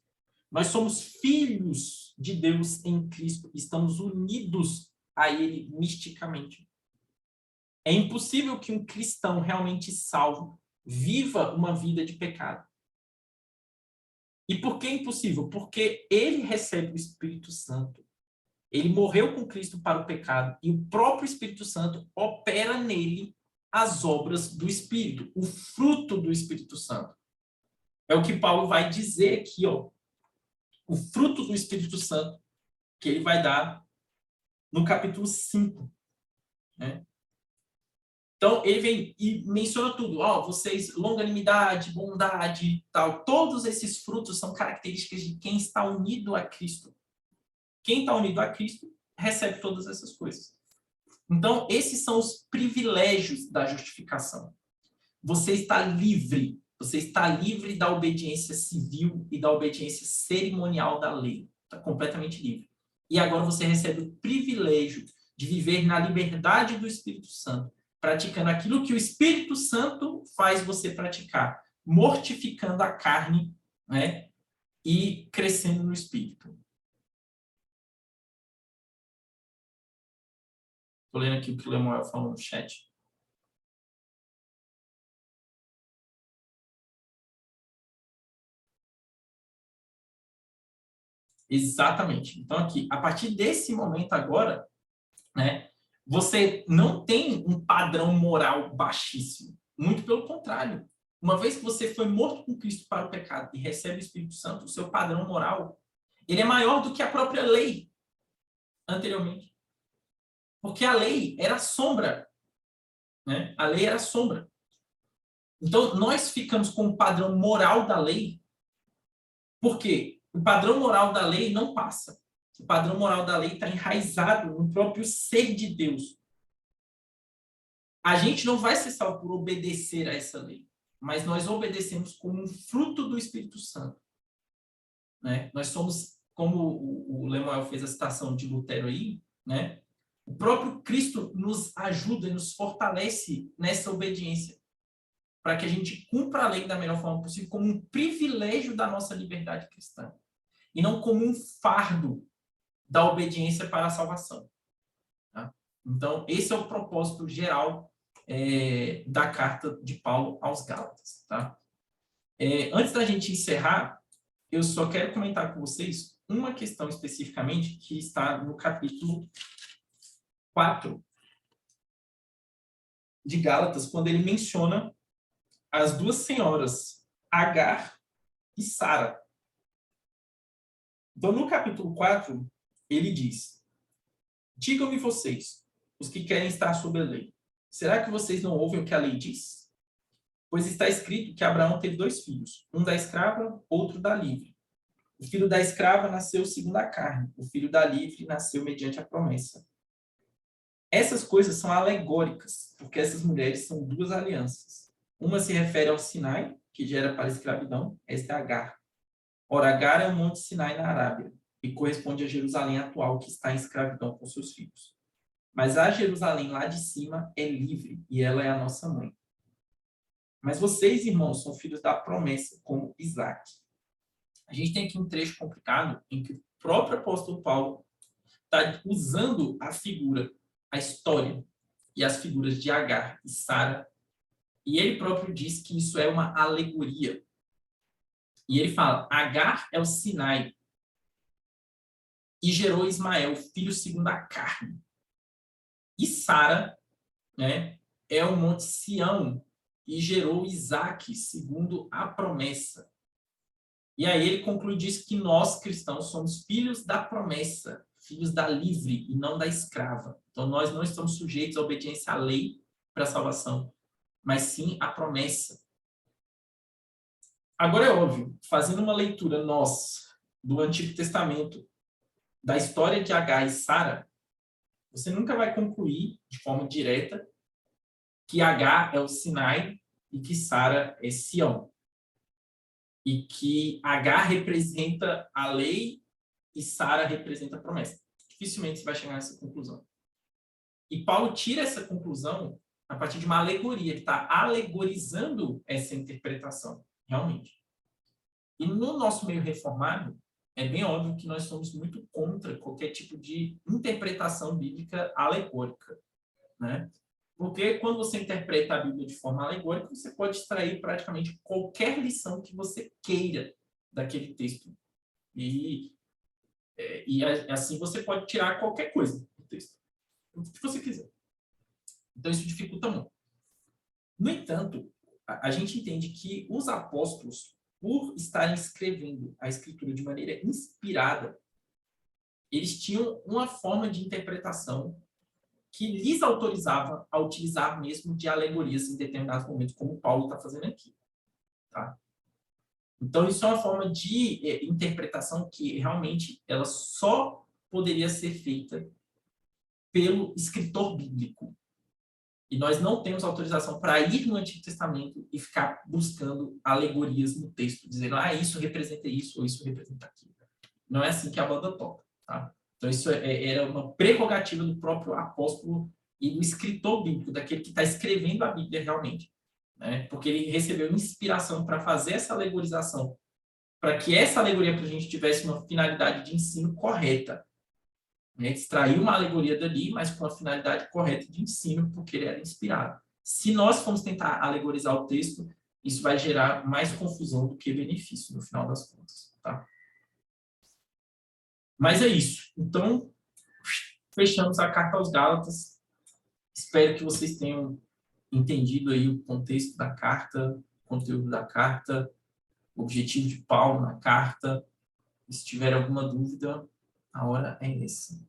Nós somos filhos de Deus em Cristo, estamos unidos a Ele misticamente. É impossível que um cristão realmente salvo viva uma vida de pecado. E por que é impossível? Porque ele recebe o Espírito Santo. Ele morreu com Cristo para o pecado e o próprio Espírito Santo opera nele as obras do Espírito, o fruto do Espírito Santo. É o que Paulo vai dizer aqui, ó. O fruto do Espírito Santo que ele vai dar no capítulo 5. Né? Então, ele vem e menciona tudo. Ó, vocês, longanimidade, bondade, tal. Todos esses frutos são características de quem está unido a Cristo. Quem está unido a Cristo recebe todas essas coisas. Então, esses são os privilégios da justificação. Você está livre. Você está livre da obediência civil e da obediência cerimonial da lei. Está completamente livre. E agora você recebe o privilégio de viver na liberdade do Espírito Santo, praticando aquilo que o Espírito Santo faz você praticar, mortificando a carne, né, e crescendo no Espírito. Estou lendo aqui o que o Lemuel falou no chat. Exatamente. Então, aqui, a partir desse momento agora, né, você não tem um padrão moral baixíssimo. Muito pelo contrário. Uma vez que você foi morto com Cristo para o pecado e recebe o Espírito Santo, o seu padrão moral, ele é maior do que a própria lei anteriormente. Porque a lei era sombra. Né? A lei era sombra. Então, nós ficamos com o padrão moral da lei, porque o padrão moral da lei não passa. O padrão moral da lei está enraizado no próprio ser de Deus. A gente não vai ser salvo por obedecer a essa lei, mas nós obedecemos como um fruto do Espírito Santo. Né? Nós somos, como o Lemuel fez a citação de Lutero aí, né? O próprio Cristo nos ajuda e nos fortalece nessa obediência, para que a gente cumpra a lei da melhor forma possível, como um privilégio da nossa liberdade cristã, e não como um fardo da obediência para a salvação. Tá? Então, esse é o propósito geral da carta de Paulo aos Gálatas. Tá? Antes da gente encerrar, eu só quero comentar com vocês uma questão especificamente que está no capítulo 4 de Gálatas, quando ele menciona as duas senhoras, Agar e Sara. Então, no capítulo 4, ele diz: digam-me vocês, os que querem estar sob a lei, será que vocês não ouvem o que a lei diz? Pois está escrito que Abraão teve 2 filhos, um da escrava, outro da livre. O filho da escrava nasceu segundo a carne, o filho da livre nasceu mediante a promessa. Essas coisas são alegóricas, porque essas mulheres são 2 alianças. Uma se refere ao Sinai, que gera para a escravidão, esta é Agar. Ora, Agar é o monte Sinai na Arábia, e corresponde a Jerusalém atual, que está em escravidão com seus filhos. Mas a Jerusalém lá de cima é livre e ela é a nossa mãe. Mas vocês, irmãos, são filhos da promessa, como Isaac. A gente tem aqui um trecho complicado em que o próprio apóstolo Paulo está usando a figura, a história e as figuras de Agar e Sara, e ele próprio diz que isso é uma alegoria. E ele fala, Agar é o Sinai e gerou Ismael, filho segundo a carne. E Sara, né, é o monte Sião e gerou Isaque segundo a promessa. E aí ele conclui diz que nós, cristãos, somos filhos da promessa, filhos da livre e não da escrava. Então nós não estamos sujeitos à obediência à lei para a salvação, mas sim à promessa. Agora é óbvio, fazendo uma leitura nós do Antigo Testamento, da história de Agar e Sara, você nunca vai concluir de forma direta que Agar é o Sinai e que Sara é Sião. E que Agar representa a lei e Sara representa a promessa. Dificilmente você vai chegar nessa conclusão. E Paulo tira essa conclusão a partir de uma alegoria. Ele está alegorizando essa interpretação, realmente. E no nosso meio reformado, é bem óbvio que nós somos muito contra qualquer tipo de interpretação bíblica alegórica, né? Porque quando você interpreta a Bíblia de forma alegórica, você pode extrair praticamente qualquer lição que você queira daquele texto. E assim você pode tirar qualquer coisa do texto, o que você quiser. Então isso dificulta muito. No entanto, a gente entende que os apóstolos, por estarem escrevendo a Escritura de maneira inspirada, eles tinham uma forma de interpretação que lhes autorizava a utilizar mesmo de alegorias em determinados momentos, como Paulo está fazendo aqui. Tá? Então, isso é uma forma de interpretação que realmente ela só poderia ser feita pelo escritor bíblico. E nós não temos autorização para ir no Antigo Testamento e ficar buscando alegorias no texto, dizendo, isso representa isso ou isso representa aquilo. Não é assim que a banda toca. Tá? Então, isso era uma prerrogativa do próprio apóstolo e do escritor bíblico, daquele que está escrevendo a Bíblia realmente. Né? Porque ele recebeu inspiração para fazer essa alegorização, para que essa alegoria para a gente tivesse uma finalidade de ensino correta. Né? Extrair uma alegoria dali, mas com a finalidade correta de ensino, porque ele era inspirado. Se nós formos tentar alegorizar o texto, isso vai gerar mais confusão do que benefício, no final das contas. Tá? Mas é isso. Então, fechamos a carta aos Gálatas. Espero que vocês tenham entendido aí o contexto da carta, o conteúdo da carta, o objetivo de Paulo na carta. Se tiver alguma dúvida, a hora é essa.